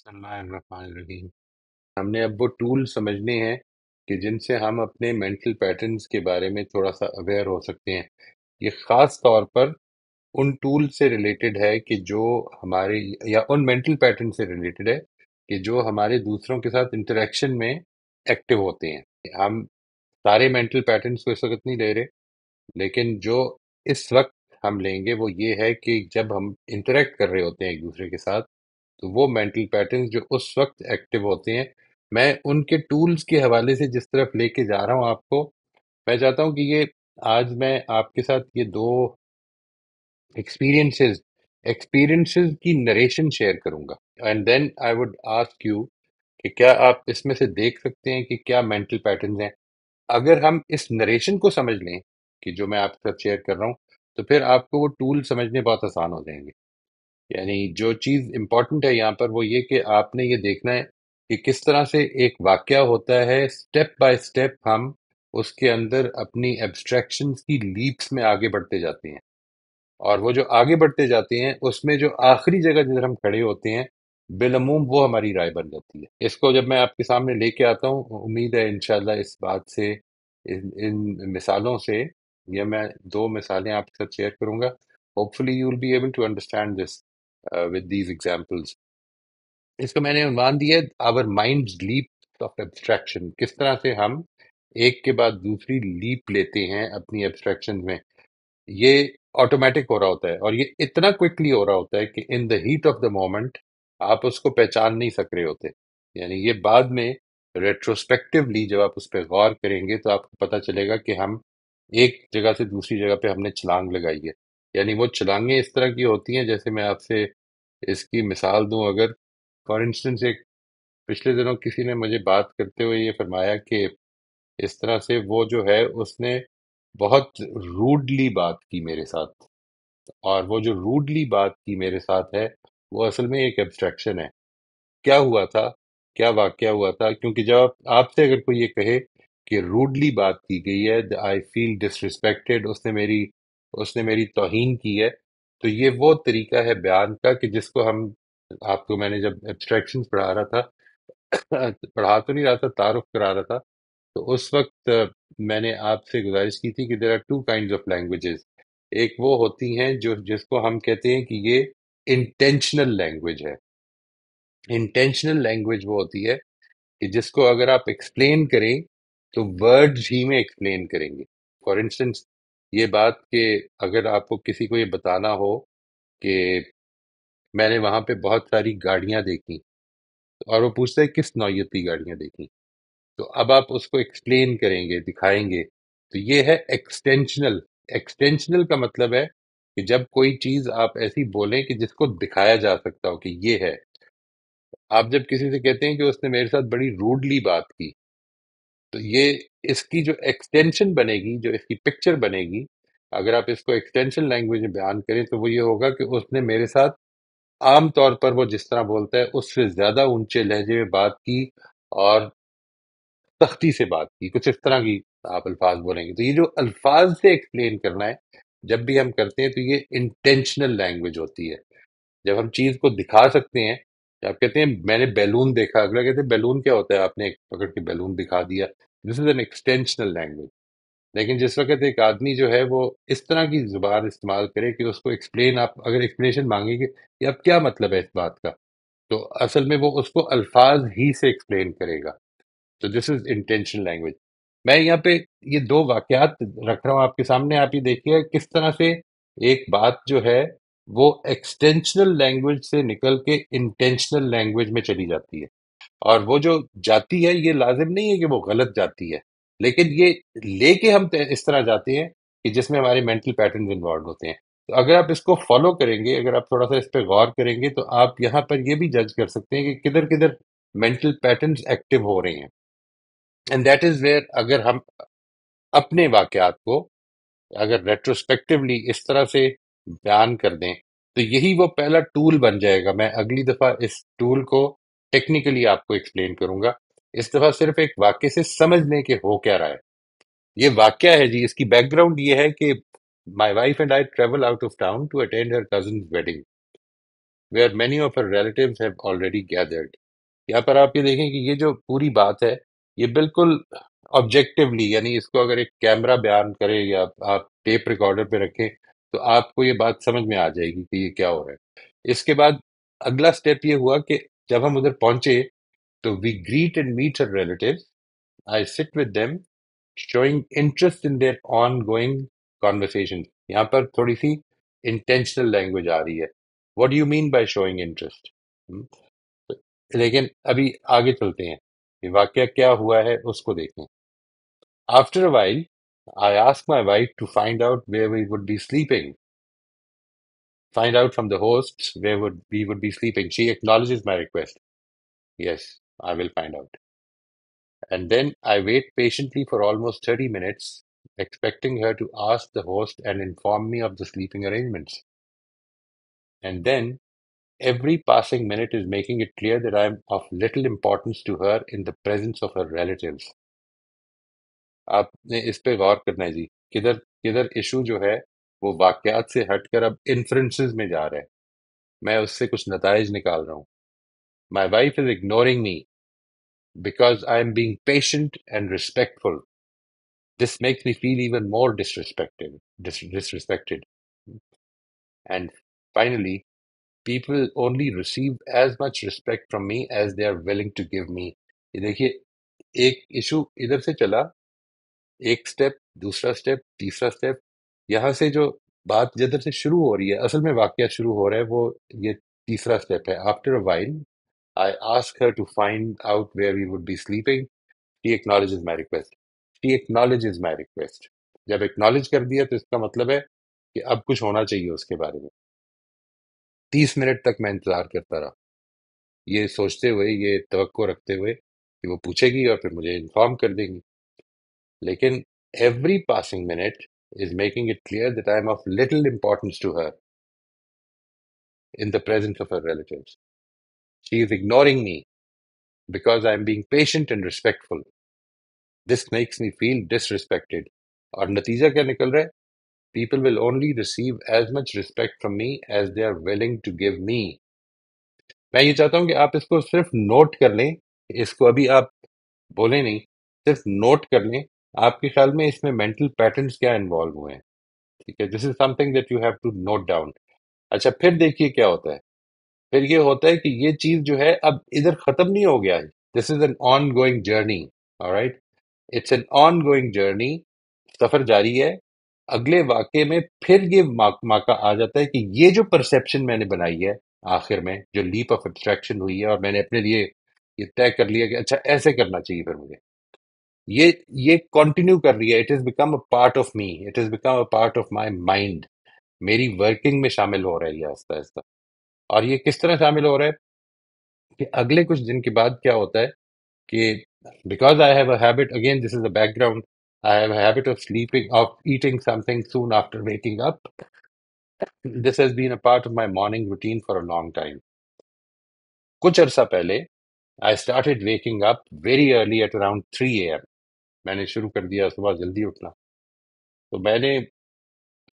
बिस्मिल्लाहिर्रहमानिर्रहीम। हमने अब वो टूल समझने हैं कि जिनसे हम अपने मेंटल पैटर्न्स के बारे में थोड़ा सा अवेयर हो सकते हैं। ये खास तौर पर उन टूल से रिलेटेड है कि जो हमारे या उन मेंटल पैटर्न से रिलेटेड है कि जो हमारे दूसरों के साथ इंटरेक्शन में एक्टिव होते हैं। हम सारे मेंटल पैटर्न्स को इस वक्त नहीं ले रहे, लेकिन जो इस वक्त हम लेंगे वो ये है कि जब हम इंटरेक्ट कर रहे होते हैं एक दूसरे के साथ, तो वो मेंटल पैटर्न्स जो उस वक्त एक्टिव होते हैं, मैं उनके टूल्स के हवाले से जिस तरफ लेके जा रहा हूँ आपको, मैं चाहता हूँ कि ये आज मैं आपके साथ ये दो एक्सपीरियंसेस एक्सपीरियंसेस की नरेशन शेयर करूंगा। And then I would ask you कि क्या आप इसमें से देख सकते हैं कि क्या मेंटल पैटर्न्स हैं। अगर हम इस नरेशन को समझ लें कि जो मैं आपके साथ शेयर कर रहा हूँ, तो फिर आपको वो टूल समझने बहुत आसान हो जाएंगे। यानी जो चीज इम्पोर्टेंट है यहाँ पर वो ये कि आपने ये देखना है कि किस तरह से एक वाकया होता है, स्टेप बाय स्टेप हम उसके अंदर अपनी एब्स्ट्रैक्शंस की लीप्स में आगे बढ़ते जाते हैं। और वो जो आगे बढ़ते जाते हैं उसमें जो आखिरी जगह जिधर हम खड़े होते हैं, बिलअमूम वो हमारी राय बन जाती है। इसको जब मैं आपके सामने लेके आता हूँ, उम्मीद है इंशाल्लाह इस बात से, इन मिसालों से, ये मैं दो मिसालें आपके साथ शेयर करूंगा। Hopefully you will be able to understand this with these examples. इसको मैंने उन्वान दिया है our minds leap of abstraction. किस तरह से हम एक के बाद दूसरी लीप लेते हैं अपनी एब्स्ट्रैक्शन में। ये ऑटोमेटिक हो रहा होता है और ये इतना क्विकली हो रहा होता है कि in the heat of the moment आप उसको पहचान नहीं सक रहे होते। यानी ये बाद में रेट्रोस्पेक्टिवली जब आप उस पर गौर करेंगे तो आपको पता चलेगा कि हम एक जगह से दूसरी जगह पे हमने छलांग लगाई है। यानी वो छलांगें इस तरह की होती हैं, जैसे मैं आपसे इसकी मिसाल दूं, अगर फॉर इंस्टेंस एक पिछले दिनों किसी ने मुझे बात करते हुए ये फरमाया कि इस तरह से वो जो है उसने बहुत रूडली बात की मेरे साथ। और वो जो रूडली बात की मेरे साथ है, वो असल में एक एब्स्ट्रैक्शन है। क्या हुआ था, क्या वाकया हुआ था? क्योंकि जब आपसे अगर कोई ये कहे कि रूडली बात की गई है, आई फील डिसरिस्पेक्टेड, उसने मेरी तौहीन की है, तो ये वो तरीका है बयान का कि जिसको हम, आपको मैंने जब एब्स्ट्रैक्शन पढ़ा रहा था पढ़ा तो नहीं रहा था, तारुफ करा रहा था, तो उस वक्त मैंने आपसे गुजारिश की थी कि there are two kinds of languages. एक वो होती हैं जो जिसको हम कहते हैं कि ये इंटेंशनल लैंग्वेज है। इंटेंशनल लैंग्वेज वो होती है कि जिसको अगर आप एक्सप्लेन करें तो वर्ड्स ही में एक्सप्लेन करेंगे। फॉर इंस्टेंस, ये बात कि अगर आपको किसी को ये बताना हो कि मैंने वहां पे बहुत सारी गाड़ियां देखी, और वो पूछता है किस नौयत की गाड़ियां देखी, तो अब आप उसको एक्सप्लेन करेंगे, दिखाएंगे, तो ये है एक्सटेंशनल। एक्सटेंशनल का मतलब है कि जब कोई चीज आप ऐसी बोलें कि जिसको दिखाया जा सकता हो कि ये है। आप जब किसी से कहते हैं कि उसने मेरे साथ बड़ी रूडली बात की, तो ये इसकी जो एक्सटेंशन बनेगी, जो इसकी पिक्चर बनेगी, अगर आप इसको एक्सटेंशन लैंग्वेज में बयान करें तो वो ये होगा कि उसने मेरे साथ आम तौर पर वो जिस तरह बोलता है उससे ज्यादा ऊंचे लहजे में बात की और सख्ती से बात की, कुछ इस तरह की आप अल्फाज बोलेंगे। तो ये जो अल्फाज से एक्सप्लेन करना है, जब भी हम करते हैं तो ये इंटेंशनल लैंग्वेज होती है। जब हम चीज को दिखा सकते हैं, आप कहते हैं मैंने बैलून देखा, अगला कहते हैं बैलून क्या होता है, आपने एक पकड़ के बैलून दिखा दिया। This is an extensional language. लेकिन जिस वक्त एक आदमी जो है वो इस तरह की जुबान इस्तेमाल करे कि उसको एक्सप्लेन, आप अगर एक्सप्लेनेशन मांगेंगे कि अब क्या मतलब है इस बात का, तो असल में वो उसको अल्फाज ही से एक्सप्लेन करेगा। तो दिस इज इंटेंशनल लैंग्वेज। मैं यहाँ पे ये दो वाकयात रख रहा हूँ आपके सामने, आप ये देखिए किस तरह से एक बात जो है वो एक्सटेंशनल लैंग्वेज से निकल के इंटेंशनल लैंग्वेज में चली जाती है। और वो जो जाती है ये लाजिम नहीं है कि वो गलत जाती है, लेकिन ये लेके हम इस तरह जाते हैं कि जिसमें हमारे मेंटल पैटर्न इन्वॉल्व होते हैं। तो अगर आप इसको फॉलो करेंगे, अगर आप थोड़ा सा इस पर गौर करेंगे, तो आप यहाँ पर ये भी जज कर सकते हैं कि किधर किधर मेंटल पैटर्न्स एक्टिव हो रहे हैं। एंड दैट इज वेयर, अगर हम अपने वाकयात को अगर रेट्रोस्पेक्टिवली इस तरह से बयान कर दें, तो यही वो पहला टूल बन जाएगा। मैं अगली दफा इस टूल को टेक्निकली आपको एक्सप्लेन करूंगा। इस दफा सिर्फ एक वाक्य से समझ लें कि हो क्या रहा है। ये वाक्य है जी, इसकी बैकग्राउंड ये है कि my wife and I travel out of town to attend her cousin wedding. where many of her relatives have already gathered. यहाँ पर आप ये देखें कि ये जो पूरी बात है, ये बिल्कुल ऑब्जेक्टिवली, यानी इसको अगर एक कैमरा बयान करे या आप टेप रिकॉर्डर पे रखें, तो आपको ये बात समझ में आ जाएगी कि ये क्या हो रहा है। इसके बाद अगला स्टेप ये हुआ कि जब हम उधर पहुंचे, तो we greet and meet her relatives. I sit with them, showing interest in their ongoing conversation. यहाँ पर थोड़ी सी इंटेंशनल लैंग्वेज आ रही है। What do you mean by showing interest? लेकिन अभी आगे चलते हैं, ये वाकया क्या हुआ है उसको देखें। After a while, I asked my wife to find out where we would be sleeping, find out from the hosts where would we would be sleeping. She acknowledges my request. Yes, I will find out. And then I wait patiently for almost 30 minutes, expecting her to ask the host and inform me of the sleeping arrangements. And then every passing minute is making it clear that I am of little importance to her in the presence of her relatives. आपने इस पे गौर करना है जी। किधर किधर issue जो है वो वाकयात से हटकर अब इन्फ्रेंसेस में जा रहा है। मैं उससे कुछ नताइज निकाल रहा हूँ। My wife is ignoring me because I am being patient and respectful. This makes me feel even more disrespected. And finally, people only receive as much respect from me as they are willing to give me. ये देखिए, एक issue इधर से चला, एक step, दूसरा step, तीसरा step, यहाँ से जो बात जिधर से शुरू हो रही है, असल में वाकया शुरू हो रहा है, वो ये तीसरा स्टेप है। After a while, I ask her to find out where we would be sleeping. She acknowledges my request. She acknowledges my request. जब acknowledge कर दिया तो इसका मतलब है कि अब कुछ होना चाहिए उसके बारे में। 30 मिनट तक मैं इंतजार करता रहा, ये सोचते हुए, ये तवक्को रखते हुए कि वो पूछेगी और फिर मुझे इन्फॉर्म कर देगी। लेकिन every passing minute is making it clear that I am of little importance to her in the presence of her relatives. She is ignoring me because I am being patient and respectful. This makes me feel disrespected. और नतीजा क्या निकल रहा है? People will only receive as much respect from me as they are willing to give me. मैं ये चाहता हूं कि आप इसको सिर्फ नोट कर लें, इसको अभी आप बोले नहीं, सिर्फ नोट कर लें। आपके ख्याल में इसमें मेंटल पैटर्न्स क्या इन्वॉल्व हुए हैं? ठीक है, this is something that you have to note down. अच्छा, फिर देखिए क्या होता है। फिर ये होता है कि ये चीज जो है अब इधर खत्म नहीं हो गया है। This is an ongoing journey. Alright, it's an ongoing journey. सफर जारी है। अगले वाक्य में फिर ये माका आ जाता है कि ये जो परसेप्शन मैंने बनाई है, आखिर में जो लीप ऑफ एब्स्ट्रैक्शन हुई है और मैंने अपने लिए ये तय कर लिया कि अच्छा ऐसे करना चाहिए फिर मुझे, ये ये कंटिन्यू कर रही है। It is become a part of me, it is become a part of my mind. मेरी वर्किंग में शामिल हो रहा है ये आहिस्ता आहिस्ता। और ये किस तरह शामिल हो रहा है कि अगले कुछ दिन के बाद क्या होता है कि because I have a habit, again, this is the background, I have a habit of sleeping, of eating something soon after waking up. This has been a part of my morning routine for a long time. कुछ अरसा पहले I started waking up very early at around 3 a.m. मैंने शुरू कर दिया सुबह जल्दी उठना। तो मैंने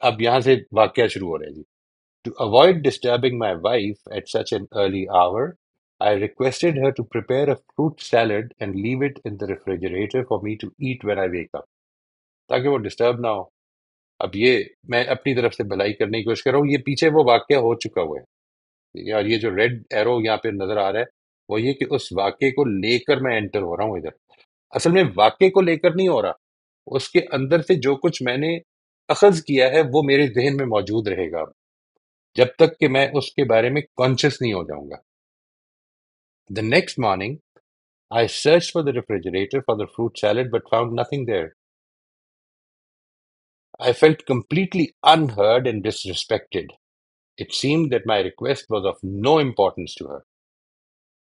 अब यहाँ से वाकया शुरू हो रहा है जी। To avoid disturbing my wife at such an early hour, I requested her to prepare a fruit salad and leave it in the refrigerator for me to eat when I wake up, ताकि वो disturb ना हो। अब ये मैं अपनी तरफ से भलाई करने की कोशिश कर रहा हूँ। ये पीछे वो वाकया हो चुका हुआ है, ठीक है? और ये जो रेड एरो यहाँ पे नजर आ रहा है, वो ये कि उस वाक्य को लेकर मैं एंटर हो रहा हूँ इधर। असल में वाक्य को लेकर नहीं हो रहा, उसके अंदर से जो कुछ मैंने अखज किया है वो मेरे जहन में मौजूद रहेगा जब तक कि मैं उसके बारे में कॉन्शियस नहीं हो जाऊंगा। The next morning I searched for the refrigerator for the fruit salad but found nothing there. I felt completely unheard and disrespected. It seemed that my request was of no importance to her.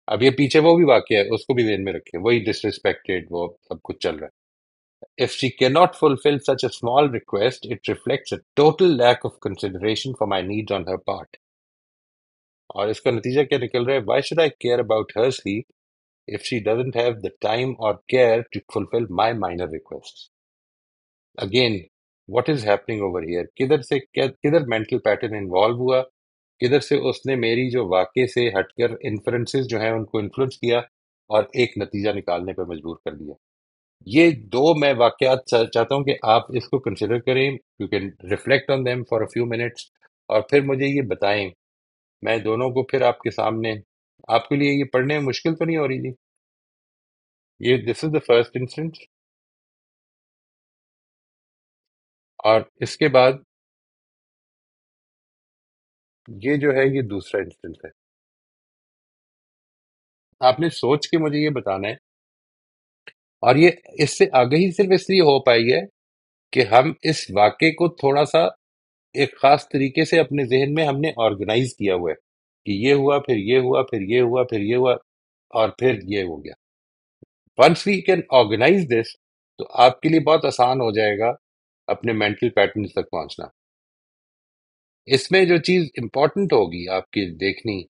अब ये पीछे वो भी वाक्य है, उसको भी ध्यान में रखें, वही डिसरिस्पेक्टेड, वो सब कुछ चल रहा है। If she cannot fulfill such a small request, it reflects a total lack of consideration for my needs on her part. और इसका नतीजा क्या निकल रहा है? Why should I care about her sleep if she doesn't have the time or care to fulfill my minor requests? Again, what is happening over here? किधर से क्या, किधर मेंटल पैटर्न इन्वॉल्व हुआ किधर से उसने मेरी जो वाक़ये से हटकर इन्फरेंसेस जो हैं उनको इन्फ्लुएंस किया और एक नतीजा निकालने पर मजबूर कर दिया। ये 2 मैं वाक़यात चाहता हूँ कि आप इसको कंसिडर करें, you can reflect on them for a few minutes और फिर मुझे ये बताएँ। मैं दोनों को फिर आपके सामने, आपके लिए ये पढ़ने में मुश्किल तो नहीं हो रही जी? ये this is the first instance और इसके बाद ये जो है ये दूसरा इंस्टेंस है। आपने सोच के मुझे ये बताना है और ये इससे आगाही सिर्फ़ इसलिए हो पाई है कि हम इस वाक़ये को थोड़ा-सा एक ख़ास तरीके से अपने ज़हन में हमने ऑर्गेनाइज़ किया हुआ है कि ये हुआ, फिर ये हुआ, फिर ये हुआ, फिर ये हुआ और फिर ये हो गया। Once we can organize this तो आपके लिए बहुत आसान हो जाएगा अपने मेंटल पैटर्न्स तक पहुँचना। इसमें जो चीज़ इम्पोर्टेंट होगी आपकी देखनी,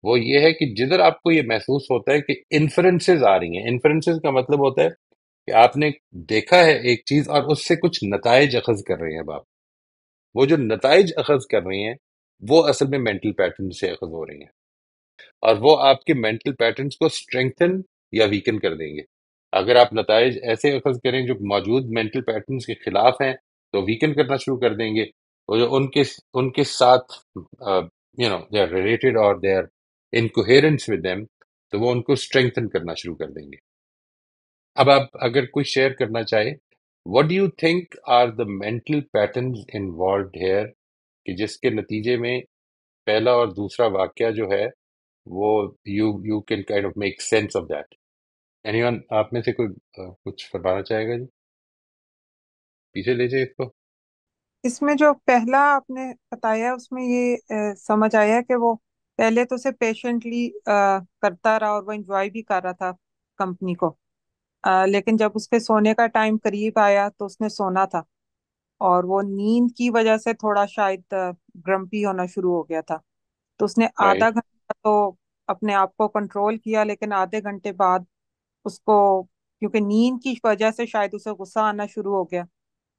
वो ये है कि जिधर आपको ये महसूस होता है कि इन्फरेंसेस आ रही हैं। इन्फरेंसेस का मतलब होता है कि आपने देखा है एक चीज़ और उससे कुछ नताइज अखज़ कर रहे हैं अब आप। वो जो नताइज अखज़ कर रही हैं, वो असल में मेंटल पैटर्न से अखज़ हो रही हैं और वो आपके मेंटल पैटर्न्स को स्ट्रेंथन या वीकन कर देंगे। अगर आप नताइज ऐसे अखज़ करें जो मौजूद मेंटल पैटर्न्स के खिलाफ हैं, तो वीकन करना शुरू कर देंगे। और जो उनके साथ दे आर रिलेटेड और they are in coherence with them, तो वो उनको स्ट्रेंथन करना शुरू कर देंगे। अब आप अगर कोई शेयर करना चाहे, what do you think are the mental patterns involved here कि जिसके नतीजे में पहला और दूसरा वाकया जो है वो you can kind of make sense of that. Anyone आप में से कोई कुछ फरमाना चाहेगा जी? पीछे ले जाइए इसको। इसमें जो पहला आपने बताया उसमें ये समझ आया कि वो पहले तो उसे पेशेंटली करता रहा और वो एंजॉय भी कर रहा था कंपनी को। लेकिन जब उसके सोने का टाइम करीब आया तो उसने सोना था और वो नींद की वजह से थोड़ा शायद ग्रम्पी होना शुरू हो गया था। तो उसने आधा राइट। घंटा तो अपने आप को कंट्रोल किया, लेकिन आधे घंटे बाद उसको, क्योंकि नींद की वजह से शायद उसे गुस्सा आना शुरू हो गया।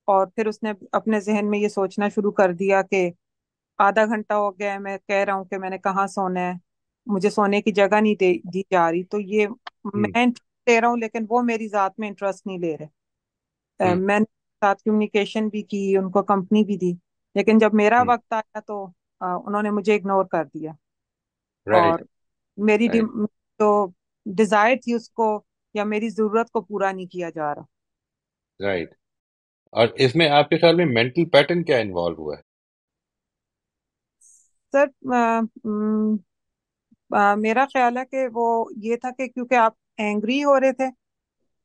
और फिर उसने अपने जहन में ये सोचना शुरू कर दिया कि आधा घंटा हो गया है, मैं कह रहा हूँ कि मैंने कहाँ सोना है, मुझे सोने की जगह नहीं दी जा रही। तो ये हम्म। मैं इंटरेस्ट ले रहा हूँ लेकिन वो मेरी जात में इंटरेस्ट नहीं ले रहे। हम्म। मैंने साथ कम्युनिकेशन भी की, उनको कंपनी भी दी, लेकिन जब मेरा हम्म। वक्त आया तो उन्होंने मुझे इग्नोर कर दिया। राइट। और मेरी राइट। जो डिजायर थी उसको या मेरी जरूरत को पूरा नहीं किया जा रहा। राइट। और इसमें आपके ख्याल में मेंटल पैटर्न क्या इन्वॉल्व हुआ है? सर मेरा ख्याल है कि वो ये था कि क्योंकि आप एंग्री हो रहे थे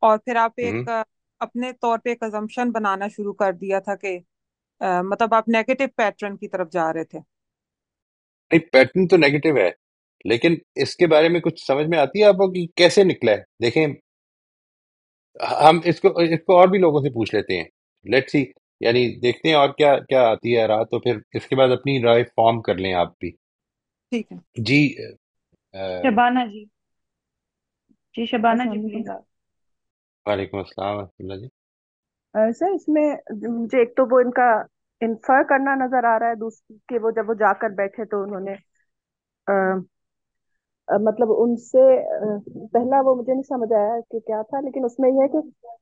और फिर आप हम्म। एक अपने तौर पे एक अजम्पशन बनाना शुरू कर दिया था कि मतलब आप नेगेटिव पैटर्न की तरफ जा रहे थे। नहीं, पैटर्न तो नेगेटिव है, लेकिन इसके बारे में कुछ समझ में आती है आपको कि कैसे निकला है? देखें, हम इसको इसको और भी लोगों से पूछ लेते हैं। लेट्स सी, यानी देखते हैं और क्या क्या आती है राह, तो फिर इसके बाद अपनी राय फॉर्म कर लें आप भी। ठीक है। जी। अ, शबाना जी। जी शबाना जी अस्सलाम वालेकुम। बोलिएगा। वालेकुम अस्सलाम अब्दुल्ला जी। सर इसमें मुझे एक तो वो इनका इन्फर करना नजर आ रहा है दूसरी कि वो जब वो जाकर बैठे तो उन्होंने अ, मतलब उनसे पहला वो मुझे नहीं समझ आया कि क्या था, लेकिन उसमें यह है कि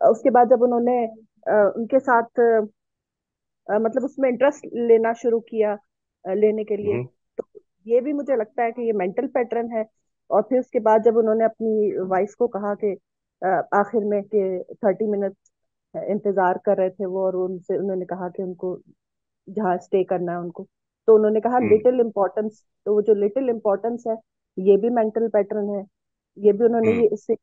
उसके बाद जब उन्होंने उनके साथ मतलब उसमें इंटरेस्ट लेना शुरू किया लेने के लिए, हम्म। तो ये भी मुझे लगता है कि ये मेंटल पैटर्न है। और फिर उसके बाद जब उन्होंने अपनी वाइफ को कहा कि आखिर में कि 30 मिनट इंतजार कर रहे थे वो, और उनसे उन्होंने कहा कि उनको जहाँ स्टे करना है उनको, तो उन्होंने कहा हम्म। Little importance. तो वो जो लिटिल इम्पोर्टेंस है ये भी मेंटल पैटर्न है। ये भी उन्होंने हम्म। ये इससे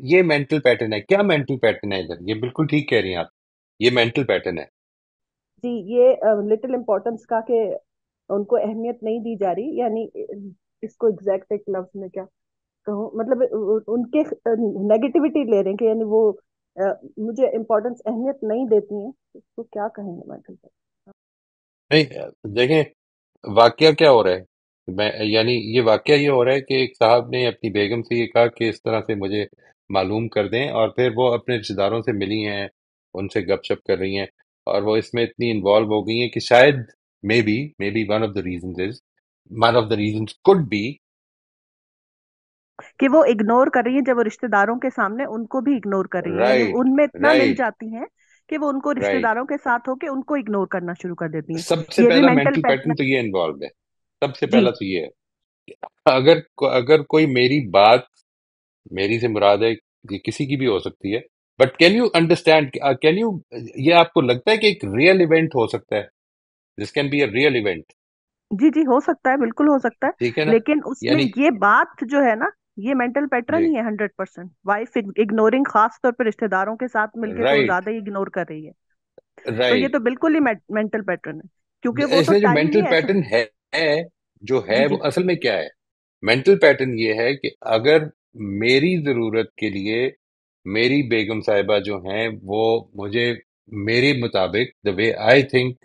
ये मेंटल पैटर्न है। क्या मेंटल पैटर्न है इधर? ये बिल्कुल ठीक कह रही हैं आप। ये मेंटल पैटर्न है। जी ये लिटिल इम्पोर्टेंस का कि उनको अहमियत नहीं दी जा रही, यानी इसको एग्जैक्ट एक लफ्ज में क्या कहूँ, मतलब उनके नेगेटिविटी ले रहे हैं कि यानी वो मुझे इम्पोर्टेंस अहमियत नहीं देती हैं, इसको क्या कहेंगे मेंटल। नहीं, देखें, वाकया क्या हो रहा है। मैं यानी ये वाकया ये हो रहा है कि एक साहब ने अपनी बेगम से ये कहा कि इस तरह से मुझे मालूम कर दें और फिर वो अपने रिश्तेदारों से मिली हैं, उनसे गपशप कर रही हैं और वो इसमें इतनी इन्वॉल्व हो गई हैं कि शायद may be one of the reasons is one of the reasons could be कि वो इग्नोर कर रही है, जब वो रिश्तेदारों के सामने उनको भी इग्नोर कर रही है, यानी राइट, उनमें इतना मिल राइट, जाती हैं कि वो उनको राइट। रिश्तेदारों के साथ होके उनको इग्नोर करना शुरू कर देती हैं। सबसे ये भी पहला मेंटल मेंटल पैटर्न पैटर्न है। तो ये इन्वॉल्व है। सबसे जी पहला तो ये है, अगर कोई मेरी बात, मेरी से मुराद है कि किसी की भी हो सकती है, but can you understand, can you, ये आपको लगता है कि एक रियल इवेंट हो सकता है? This can be a real event. जी जी, हो सकता है, बिल्कुल हो सकता है। ठीक है ना? लेकिन उसमें यानी, ये बात जो है ना, ये मेंटल पैटर्न जी, ही है 100%। वाइफ इग्नोरिंग, खास तौर पर रिश्तेदारों के साथ मिलके तो राइट, ज्यादा ही इग्नोर कर रही है। तो ये राइट। तो बिल्कुल ही मेंटल पैटर्न है, क्योंकि वो तो इसमें जो टाइम मेंटल ही ऐसा। पैटर्न है, जो जी है वो जी असल में क्या है? मेंटल पैटर्न ये है कि अगर मेरी जरूरत के लिए मेरी बेगम साहिबा जो हैं वो मुझे, मेरे मुताबिक the way I think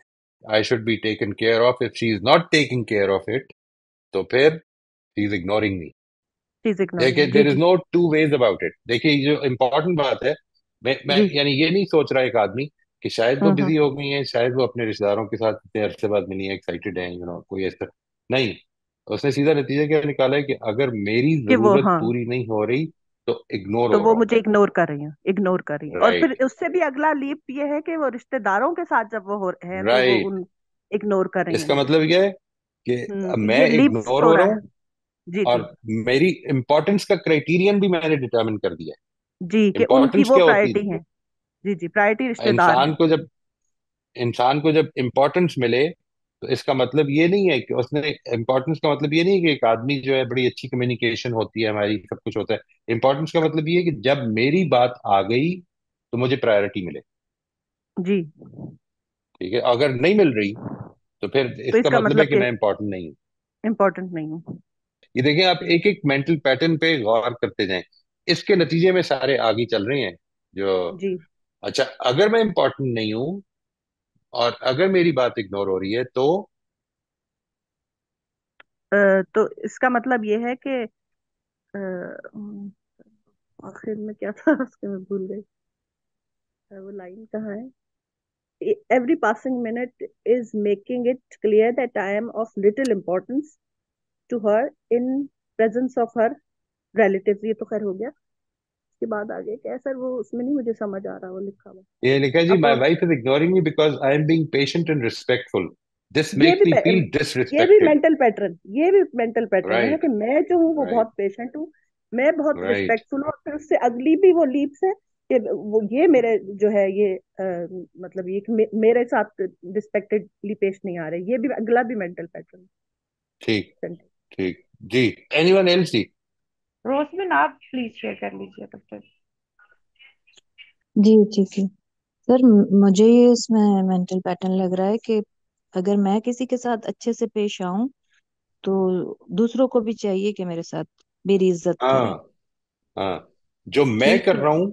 I should be taken care of, if she is not taking care of it, तो फिर शी इज इग्नोरिंग मी। चीज इग्नोरिंग देखिए, है, जी देर इज जी no two ways about it. देखिए, ये जो इम्पोर्टेंट बात है, मैं जी। यानी ये नहीं सोच रहा एक आदमी कि शायद वो हम्म। बिजी हो गई है, शायद वो अपने रिश्तेदारों के साथ इतने अरसे बाद मिली है, एक्साइटेड है, कोई ऐसा नहीं। उसने सीधा नतीजा क्या निकाला है कि अगर मेरी कि वो, जरूरत हाँ, पूरी नहीं हो रही तो इग्नोर तो हो वो रहा हूं मुझे इग्नोर कर रही हैं, इग्नोर कर रही हैं। मैं। और फिर राइट, उससे भी अगला लीप ये है कि वो रिश्तेदारों के साथ जब वो हो हैं तो वो राइट। उन इग्नोर कर रही हैं इसका मुझे। मतलब यह है कि मैं ये लीप्स इग्नोर हो हो रहा रहा है। हूँ, जी जी और मेरी इंपॉर्टेंस का क्राइटेरियन भी मैंने डिटर्मिन कर दिया जी, है। कि उनकी इंपॉर्टेंस वो क्या होती प्रायोरिटी है। जी जी, प्रायोरिटी है? रिश्तेदार हैं। इंसान को जब इम्पोर्टेंस मिले, तो इसका मतलब ये नहीं है कि उसने, इम्पोर्टेंस का मतलब ये नहीं है कि एक आदमी जो है, बड़ी अच्छी कम्युनिकेशन होती है हमारी, सब कुछ होता है। इम्पोर्टेंस का मतलब ये है कि जब मेरी बात आ गई तो मुझे प्रायोरिटी मिले। जी। ठीक है, अगर नहीं मिल रही तो फिर तो इसका इसका मतलब है मतलब कि कि मैं इम्पोर्टेंट नहीं हूँ। इम्पोर्टेंट नहीं हूँ। ये देखें, आप एक एक मेंटल पैटर्न पे गौर करते जाएं, इसके नतीजे में सारे आगे चल रहे हैं जो। जी। अच्छा, अगर मैं इम्पोर्टेंट नहीं हूँ और अगर मेरी बात इग्नोर हो रही है तो, तो इसका मतलब ये है कि आखिर में क्या था उसके, मैं भूल गई। वो लाइन कहाँ है? Every passing minute is making it clear that I am of little importance to her in presence of her relatives। ये तो खैर हो गया। उसके बाद आगे क्या है सर, वो उसमें नहीं मुझे समझ आ रहा वो लिखा हुआ। ये लिखा है जी, माई अब wife is ignoring me because I am being patient and respectful, this ये मेक्स भी मी फील ये भी डिसरिस्पेक्टेड। मेंटल पैटर्न, ये भी मेंटल पैटर्न है ना, राइट, कि मैं जो हूँ वो राइट, बहुत पेशेंट हूँ, मैं बहुत राइट। रिस्पेक्टफुल हूँ। और फिर उससे अगली भी वो लीप्स है कि वो ये मेरे जो है ये मतलब ये कि मेरे साथ रिस्पेक्टेडली पेश नहीं आ रहे। ये भी अगला भी मेंटल पैटर्न। ठीक, ठीक। जी, एनीवन एल्स जी? रोशमिन, आप प्लीज शेयर कर लीजिए तब तक। जी ठीक है सर। मुझे ये इसमें मेंटल पैटर्न लग रहा है कि अगर मैं किसी के साथ अच्छे से पेश आऊं तो दूसरों को भी चाहिए कि मेरे साथ मेरी इज्जत करें। हाँ, हाँ। जो मैं ठीक कर है। रहा हूँ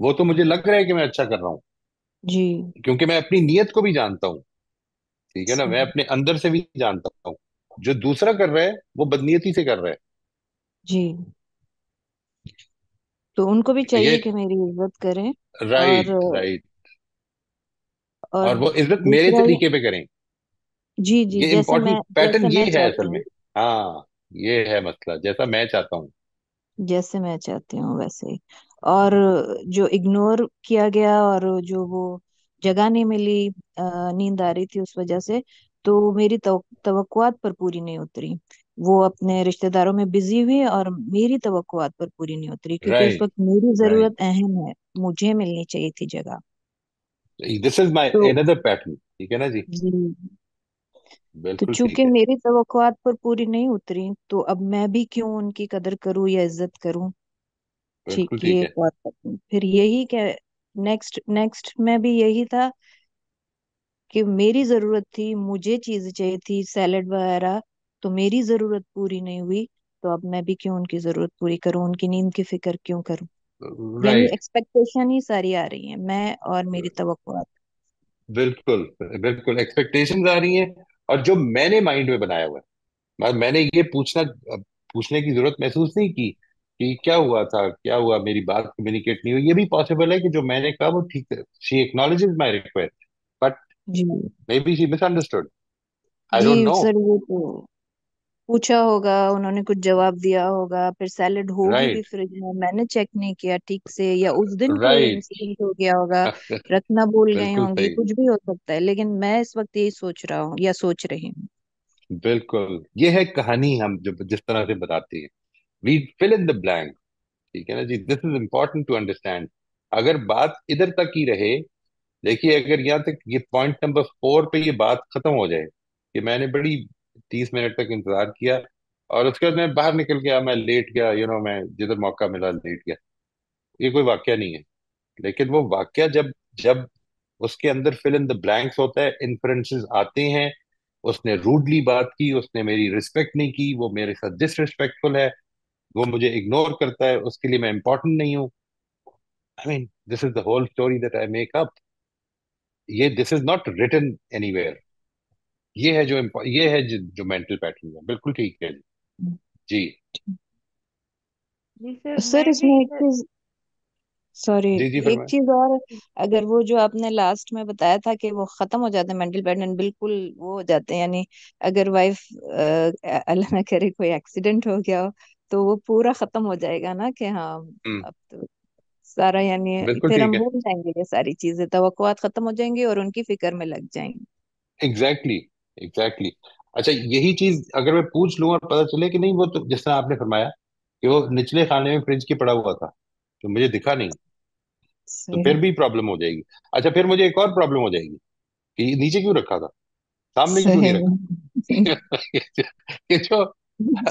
वो तो मुझे लग रहा है कि मैं अच्छा कर रहा हूँ, जी। क्योंकि मैं अपनी नीयत को भी जानता हूँ। ठीक है ना? मैं सही। अपने अंदर से भी जानता हूँ। जो दूसरा कर रहा है वो बदनीयती से कर रहा है। जी। तो उनको भी ये, चाहिए कि मेरी इज्जत करें। और राइट, राइट। और और वो इज्जत मेरे दूसरा तरीके पे करें। जी जी, ये इंपॉर्टेंट पैटर्न जैसे ये मैं है चाहती असल में। हूँ। हाँ, ये है मसला, जैसा मैं चाहता हूँ। जैसे मैं चाहती हूँ वैसे ही। और जो इग्नोर किया गया और जो वो जगह नहीं मिली, नींद आ रही थी उस वजह से, तो मेरी तवक्कुआत पर पूरी नहीं उतरी। वो अपने रिश्तेदारों में बिजी हुई और मेरी तवक्कुआत पर पूरी नहीं उतरी, क्योंकि उस राइट, वक्त मेरी राइट। जरूरत अहम है, मुझे मिलनी चाहिए थी जगह। दिस इज माई तो अनदर पैटर्न। ठीक है ना जी? जी, तो बिल्कुल चूंकि ठीक है। मेरी तवक्कुआत पर पूरी नहीं उतरी, तो अब मैं भी क्यों उनकी कदर करूं या इज्जत करूं। ठीक, बिल्कुल ये ठीक एक है। और बात। फिर यही क्या, नेक्स्ट नेक्स्ट में भी यही था कि मेरी जरूरत थी, मुझे चीज चाहिए थी सैलेड वगैरह, तो मेरी जरूरत पूरी नहीं हुई। तो अब मैं भी क्यों उनकी जरूरत पूरी करूं, उनकी नींद की फिक्र क्यों करूं। यानी राइट। एक्सपेक्टेशन ही सारी आ रही है, मैं और मेरी तवक्कुआत। बिल्कुल, बिल्कुल एक्सपेक्टेशंस आ रही हैं, और जो मैंने माइंड में बनाया हुआ है। मैंने ये पूछने की जरूरत महसूस नहीं की कि क्या हुआ था, क्या हुआ, मेरी बात कम्युनिकेट नहीं हुई। ये भी पॉसिबल है कि जो मैंने कहा वो ठीक है, she acknowledges my request, but जी maybe she misunderstood. I जी डोंट नो। सर, ये तो पूछा होगा, उन्होंने कुछ जवाब दिया होगा, फिर सैलेड होगी भी राइट। फ्रिज में, मैंने चेक नहीं किया ठीक से, या उस दिन कोई राइट। इंसिडेंट हो गया होगा, रखना भूल गई बिल्कुल होंगी, सही। कुछ भी हो सकता है। लेकिन मैं इस वक्त यही सोच रहा हूँ या सोच रही हूँ। बिल्कुल, ये है कहानी हम जो जिस तरह से बताते हैं, we fill in the blank. ठीक है ना जी, this is important to understand. अगर बात इधर तक ही रहे, देखिए अगर यहाँ तक ये पॉइंट नंबर 4 पे ये बात खत्म हो जाए कि मैंने बड़ी 30 मिनट तक इंतजार किया और उसके बाद मैं बाहर निकल गया, मैं लेट गया, मैं जिधर मौका मिला लेट गया, ये कोई वाक्य नहीं है। लेकिन वो वाक्य जब जब उसके अंदर फिल इन द ब्लैंक्स होता है, इन्फ्रेंसेस आते हैं, उसने रूडली बात की, उसने मेरी रिस्पेक्ट नहीं की, वो मेरे साथ डिसरिस्पेक्टफुल है, वो मुझे इग्नोर करता है, उसके लिए मैं इंपॉर्टेंट नहीं हूँ। I mean this is the whole story that I make up. ये this is not written anywhere. ये है जो मेंटल पैटर्न है, बिल्कुल ठीक है जी। जी सर, सर मैं भी इसमें एक इधर। चीज, सॉरी, जी जी एक फरमाए। चीज और, अगर वो जो आपने लास्ट में बताया था कि वो खत्म हो जाते हैं मेंटल पैटर्न, बिल्कुल वो हो जाते हैं, यानी अगर वाइफ अल्लाह ना करे कोई एक्सीडेंट हो गया हो, तो वो पूरा खत्म हो जाएगा ना, कि हाँ हम्म। अब तो सारा, यानी बिल्कुल फिर ठीक हम है। भूल जाएंगे, ये सारी चीजें तवक्कुआत खत्म हो जाएंगी और उनकी फिक्र में लग जाएंगे। एग्जैक्टली। एग्जैक्टली। अच्छा, यही चीज अगर मैं पूछ लूं और पता चले कि नहीं, वो तो जिस तरह आपने फरमाया कि वो निचले खाने में फ्रिज के पड़ा हुआ था तो मुझे दिखा नहीं, तो फिर सही। भी प्रॉब्लम हो जाएगी। अच्छा, फिर मुझे एक और प्रॉब्लम हो जाएगी कि ये नीचे क्यों रखा था, सामने क्यों सही नहीं में। रखा। कि जो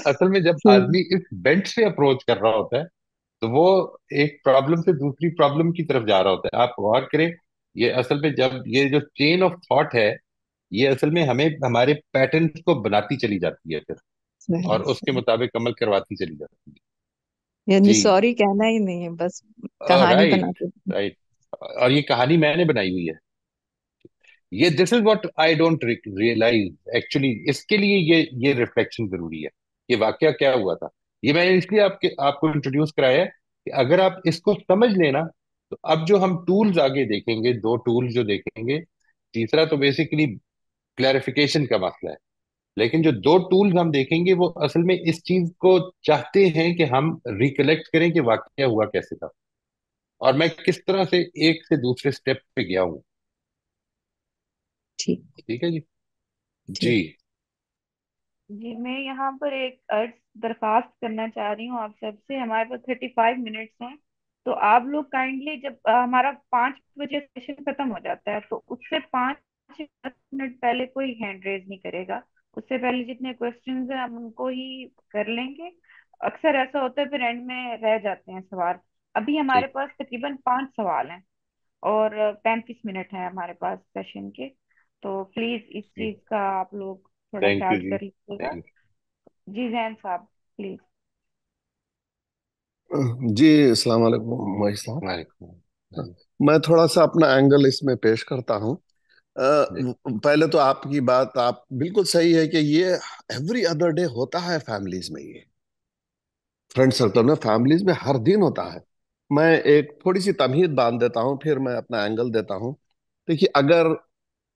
असल में जब सही। आदमी इस बेंच से अप्रोच कर रहा होता है, तो वो एक प्रॉब्लम से दूसरी प्रॉब्लम की तरफ जा रहा होता है। आप गौर करें, ये असल में जब ये जो चेन ऑफ थॉट है, ये असल में हमें हमारे पैटर्न्स को बनाती चली जाती है फिर, सही। और उसके मुताबिक अमल करवाती चली जाती है। यानी जी। सॉरी कहना ही नहीं है, बस कहानी राइट। बनाते हैं। राइट। और ये कहानी मैंने बनाई हुई है। ये this is what I don't realize actually, इसके लिए ये रिफ्लेक्शन जरूरी है। ये वाकया क्या हुआ था, ये मैंने इसलिए आपको इंट्रोड्यूस कराया है कि अगर आप इसको समझ लेना, तो अब जो हम टूल्स आगे देखेंगे, 2 टूल्स जो देखेंगे, तीसरा तो बेसिकली क्लैरिफिकेशन का मसला है, लेकिन जो 2 टूल्स हम देखेंगे वो असल में इस चीज को चाहते हैं कि हम रिकलेक्ट करें कि वाकया हुआ कैसे था और मैं किस तरह से एक से दूसरे स्टेप पे गया हूँ। ठीक। ठीक है जी। जी। ठीक। जी, मैं यहाँ पर एक अर्ज दरखास्त करना चाह रही हूँ आप सबसे। हमारे पास 35 मिनट्स हैं, तो आप लोग काइंडली, जब हमारा 5 बजे सेशन खत्म हो जाता है, तो उससे 5 10 मिनट पहले कोई हैंड रेज नहीं करेगा। उससे पहले जितने क्वेश्चंस हैं हम उनको ही कर लेंगे। अक्सर ऐसा होता है फिर एंड में रह जाते हैं सवाल। अभी हमारे ठीक। पास तकरीबन 5 सवाल हैं और 35 मिनट है हमारे पास सेशन के। तो प्लीज इस चीज का आप लोग थोड़ा थैंक यू ख्याल जी। कर लीजिएगा। थैंक। जी जैन साहब, प्लीज। जी, अस्सलाम वालेकुम महेश साहब। वालेकुम। मैं थोड़ा सा अपना एंगल इसमें पेश करता हूँ। जी। पहले तो आपकी बात आप बिल्कुल सही है कि ये एवरी अदर डे होता है फैमिलीज में, ये फ्रेंड सर्कल में, फैमिलीज में हर दिन होता है। मैं एक थोड़ी सी तमहीद बांध देता हूँ, फिर मैं अपना एंगल देता हूँ। देखिए, अगर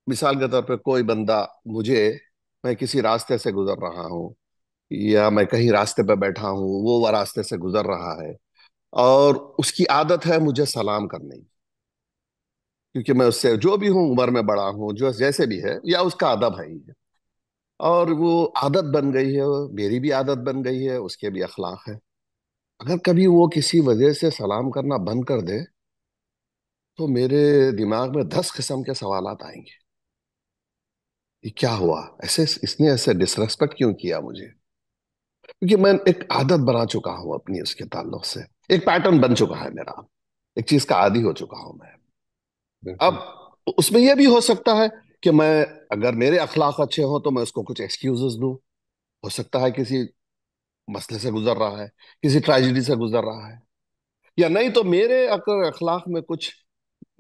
मिसाल के तौर पे कोई बंदा मुझे, मैं किसी रास्ते से गुजर रहा हूँ या मैं कहीं रास्ते पे बैठा हूँ, वो रास्ते से गुजर रहा है और उसकी आदत है मुझे सलाम करने की, क्योंकि मैं उससे जो भी हूँ, उम्र में बड़ा हूँ, जो जैसे भी है, या उसका अदब है ही है, और वो आदत बन गई है, मेरी भी आदत बन गई है, उसके भी अखलाक है। अगर कभी वो किसी वजह से सलाम करना बंद कर दे, तो मेरे दिमाग में 10 किस्म के सवालात आएंगे। ये क्या हुआ, ऐसे इसने ऐसे डिसरेस्पेक्ट क्यों किया मुझे? क्योंकि मैं एक आदत बना चुका हूं अपनी उसके ताल्लुक से, एक पैटर्न बन चुका है मेरा, एक चीज का आदी हो चुका हूं मैं। बिल्कुल। अब उसमें यह भी हो सकता है कि मैं, अगर मेरे अखलाक अच्छे हों, तो मैं उसको कुछ एक्सक्यूजेस दूं। हो सकता है किसी मसले से गुजर रहा है, किसी ट्रेजेडी से गुजर रहा है, या नहीं तो मेरे अगर अखलाक में कुछ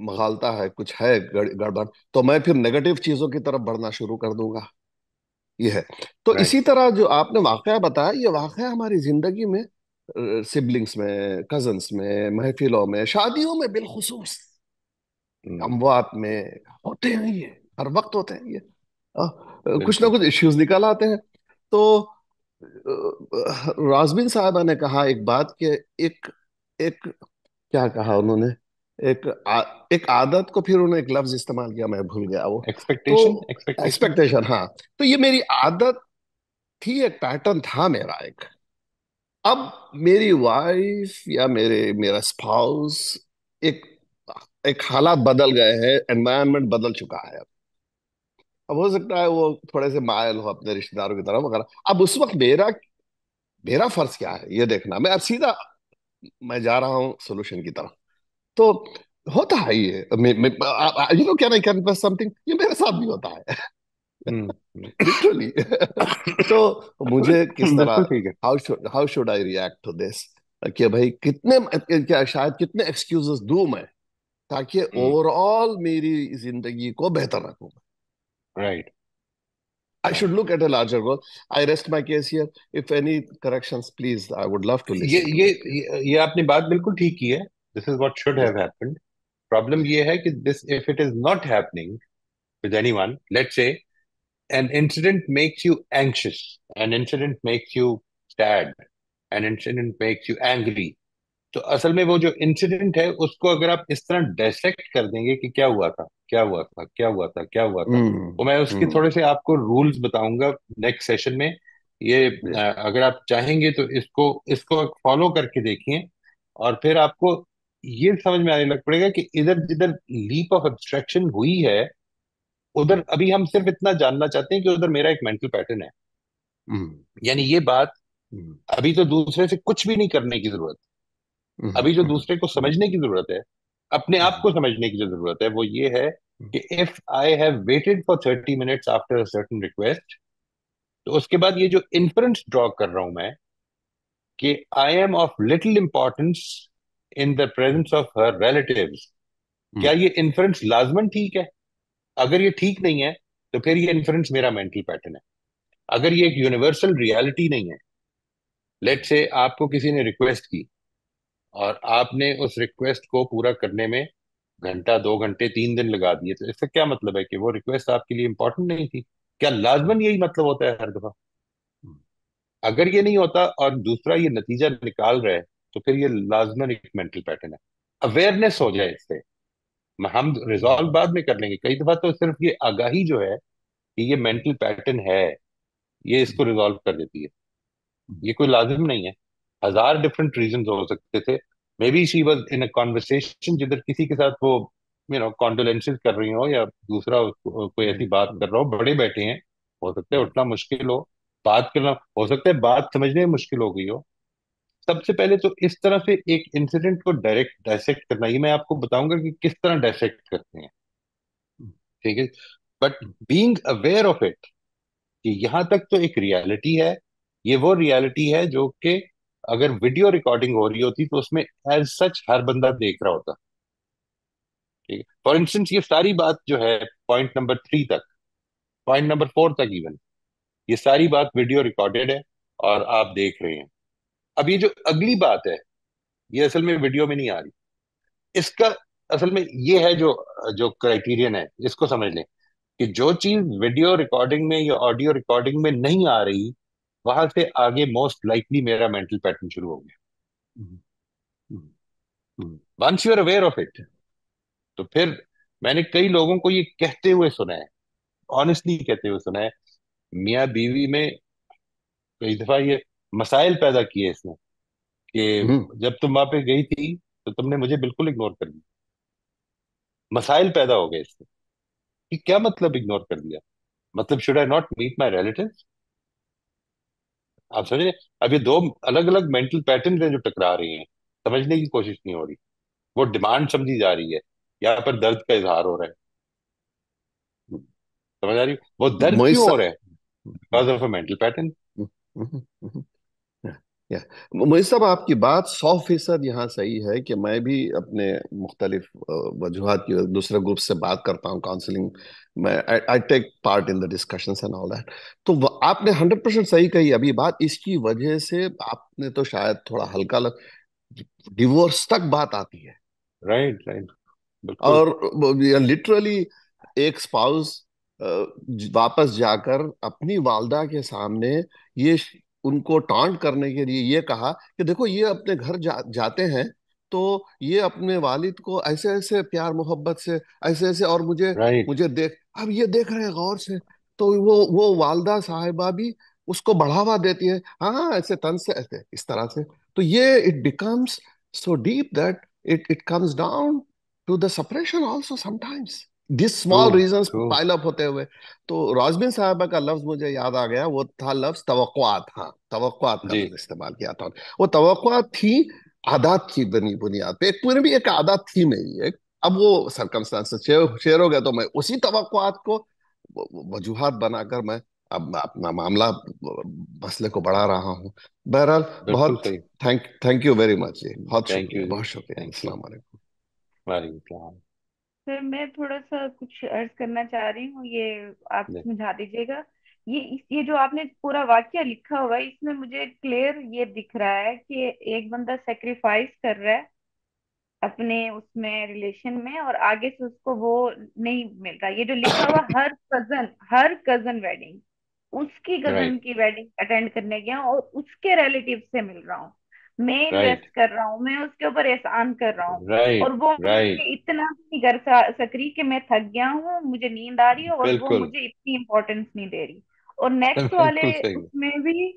मगालता है, कुछ है गड़बड़, तो मैं फिर नेगेटिव चीजों की तरफ बढ़ना शुरू कर दूंगा। ये है। तो राइट। इसी तरह जो आपने वाकया बताया, ये वाकया हमारी जिंदगी में, सिबलिंग्स में, कजन्स में, महफिलों में, शादियों में बिलखुसूस, अमवात में होते हैं ये, हर वक्त होते हैं ये। कुछ ना बिल्कुल। कुछ इश्यूज निकल आते हैं। तो राजबीन साहबा ने कहा एक बात कि एक एक क्या कहा उन्होंने, एक आदत को, फिर उन्होंने एक लफ्ज इस्तेमाल किया, मैं भूल गया वो। तो एक्सपेक्टेशन, एक्सपेक्टेशन। एक्सपेक्टेशन, हाँ। तो ये मेरी आदत थी, एक पैटर्न था मेरा एक। अब मेरी वाइफ या मेरा स्पाउस, एक एक हालात बदल गए हैं, एनवायरनमेंट बदल चुका है। अब हो सकता है वो थोड़े से मायल हो अपने रिश्तेदारों की तरफ वगैरह। अब उस वक्त मेरा मेरा फर्ज क्या है ये देखना। मैं अब सीधा मैं जा रहा हूँ सोल्यूशन की तरफ। तो होता है ये, you know, can I confess something, ये मेरे साथ भी होता है हम्म। लिटरली। तो मुझे किस बिल्कुल तरह, ठीक है। How should I react to this, कि भाई कितने, क्या शायद कितने एक्सक्यूजेस दूं मैं, ताकि ओवरऑल मेरी जिंदगी को बेहतर रखूं। Right. I should look at a larger goal. I rest my case here. If any corrections, please, I would love to ये listen to ये it. ये आपने बात बिल्कुल ठीक की है। This is what should Yeah. Have happened. Problem ये है कि this, if it is not happening with anyone, let's say an incident makes you anxious, an incident makes you sad, an incident makes you angry, तो असल में वो जो incident है उसको अगर आप इस तरह डायसेक्ट कर देंगे कि क्या हुआ था, क्या हुआ था, क्या हुआ था, क्या हुआ था, तो Mm, मैं उसके mm, थोड़े से आपको रूल्स बताऊंगा नेक्स्ट सेशन में। ये yeah. अगर आप चाहेंगे तो इसको इसको फॉलो करके देखिए, और फिर आपको ये समझ में आने लग पड़ेगा कि इधर जिधर लीप ऑफ एब्स्ट्रैक्शन हुई है, उधर Mm, अभी हम सिर्फ इतना जानना चाहते हैं कि उधर मेरा एक मेंटल पैटर्न है। mm, यानी ये बात, mm, अभी तो दूसरे से कुछ भी नहीं करने की जरूरत। mm, अभी जो mm, दूसरे को समझने की जरूरत है, अपने आप mm, को समझने की जो जरूरत है, वो ये है mm, कि if I have waited for 30 minutes after a certain request, तो उसके बाद ये जो इन्फरेंस ड्रॉ कर रहा हूं मैं कि I am of little importance in the presence of her relatives, क्या mm, ये इन्फरेंस लाजमन ठीक है? अगर ये ठीक नहीं है, तो फिर ये इन्फरेंस मेरा मेंटल पैटर्न है। अगर ये एक यूनिवर्सल रियलिटी नहीं है, लेट से आपको किसी ने रिक्वेस्ट की और आपने उस रिक्वेस्ट को पूरा करने में घंटा, 2 घंटे, 3 दिन लगा दिए, तो इसका क्या मतलब है कि वो रिक्वेस्ट आपके लिए इंपॉर्टेंट नहीं थी? क्या लाजमन यही मतलब होता है हर दफा? अगर ये नहीं होता और दूसरा ये नतीजा निकाल रहा है, तो फिर ये लाजमन एक मेंटल पैटर्न है। अवेयरनेस हो जाए इससे, हम रिजॉल्व बाद में कर लेंगे। कई दफा तो सिर्फ ये आगाही जो है कि ये मेंटल पैटर्न है, ये इसको रिजॉल्व कर देती है। ये कोई लाजिम नहीं है। हजार डिफरेंट रीजन हो सकते थे। May be she was in a conversation जिधर किसी के साथ वो कॉन्डोलेंसेस कर रही हो, या दूसरा कोई ऐसी बात कर रहा हो, बड़े बैठे हैं, हो सकता है उठना मुश्किल हो, बात करना, हो सकता है बात समझने में मुश्किल हो गई हो। सबसे पहले तो इस तरह से एक इंसिडेंट को डायरेक्ट डायसेक्ट करना, ये मैं आपको बताऊंगा कि किस तरह डायसेक्ट करते हैं। ठीक है। But being aware of it, कि यहाँ तक तो एक रियलिटी है, ये वो रियलिटी है जो कि अगर वीडियो रिकॉर्डिंग हो रही होती तो उसमें एज सच हर बंदा देख रहा होता। ठीक है। फॉर इंस्टेंस ये सारी बात जो है, पॉइंट नंबर 3 तक, पॉइंट नंबर 4 तक इवन, ये सारी बात वीडियो रिकॉर्डेड है और आप देख रहे हैं। अब ये जो अगली बात है, ये असल में वीडियो में नहीं आ रही। इसका असल में ये है जो जो क्राइटेरियन है, इसको समझ लें कि जो चीज वीडियो रिकॉर्डिंग में या ऑडियो रिकॉर्डिंग में नहीं आ रही, वहां से आगे मोस्ट लाइकली मेरा मेंटल पैटर्न शुरू हो गया। mm, mm, mm, once you are aware of it, तो फिर मैंने कई लोगों को ये कहते हुए सुना है, ऑनेस्टली कहते हुए सुना है, मियाँ बीवी में कई दफा ये मसाइल पैदा किए इसने, mm. कि जब तुम वहां पे गई थी तो तुमने मुझे बिल्कुल इग्नोर कर दिया। मसाइल पैदा हो गए इससे कि क्या मतलब इग्नोर कर दिया, मतलब should I not meet my relative? आप समझ रहे हैं? अब ये दो अलग अलग मेंटल पैटर्न हैं जो टकरा रही हैं, समझने की कोशिश नहीं हो रही। वो डिमांड समझी जा रही है, यहाँ पर दर्द का इजहार हो रहा है। समझ आ रही है? वो दर्द मोहित क्यों हो सा- रहा है? Because of a mental pattern. mm, mm, या मोहित साहब, आपकी बात 100% यहाँ सही है कि मैं भी अपने मुख्तलिफ वजूहात की दूसरे ग्रुप से बात करता हूँ, काउंसलिंग में I take part in the discussions and all that. तो आपने 100% सही कही अभी बात। इसकी वजह से आपने तो शायद थोड़ा हल्का डिवोर्स तक बात आती है। Right, right. बिल्कुल। और लिटरली एक स्पाउस वापस जाकर अपनी वालदा के सामने ये उनको टॉन्ट करने के लिए ये कहा कि देखो ये अपने घर जाते हैं तो ये अपने वालिद को ऐसे ऐसे प्यार मोहब्बत से ऐसे ऐसे, और मुझे राइट। मुझे देख, अब ये देख रहे हैं गौर से, तो वो वालदा साहिबा भी उसको बढ़ावा देती है, हाँ ऐसे तन से ऐसे इस तरह से। तो ये it becomes so deep that it comes down to the separation also sometimes, this through. Small reasons through. Pile up होते हुए। तो रोजबिन साहबा का लफ्ज मुझे याद आ गया, वो था लफ्ज तवक्कुआत। हाँ, तवक्कुआत का जी। लफ्ज इस्तेमाल किया था। वो तवक्कुआत थी, आदात की बनी बुनियाद पे, एक पूरी भी एक आदत थी मेरी एक। अब वो सरकमस्टांसेस शेयर हो गया, तो मैं उसी तवक्कुआत को वजूहात बनाकर मैं अब अपना मामला, मसले को बढ़ा रहा हूँ। बहरहाल, बिल्कुल बहुत सही। थैंक यू वेरी मच जी, बहुत थैंक शुक्रिया, यू जी। बहुत शुक्रिया। Thank you. अस्सलाम वालेकुम। वालेकुम सलाम। सर मैं थोड़ा सा कुछ अर्ज करना चाह रही हूँ, ये आप जी। समझा दीजिएगा। ये जो आपने पूरा वाक्य लिखा हुआ है, इसमें मुझे क्लियर ये दिख रहा है कि एक बंदा सेक्रीफाइस कर रहा है अपने उसमें रिलेशन में, और आगे से उसको वो नहीं मिल रहा। ये जो लिखा हुआ, हर कजन वेडिंग, उसकी कजन राइट। की वेडिंग अटेंड करने गया और उसके रिलेटिव से मिल रहा हूँ, मैं इन्वेस्ट राइट। कर रहा हूँ, मैं उसके ऊपर एहसान कर रहा हूँ, और राइट। वो राइट। मुझे इतना भी नहीं कर सकरी कि मैं थक गया हूँ, मुझे नींद आ रही है, और वो बिल्कुल। मुझे इतनी इंपॉर्टेंस नहीं दे रही। और नेक्स्ट वाले बिल्कुल सही। उसमें भी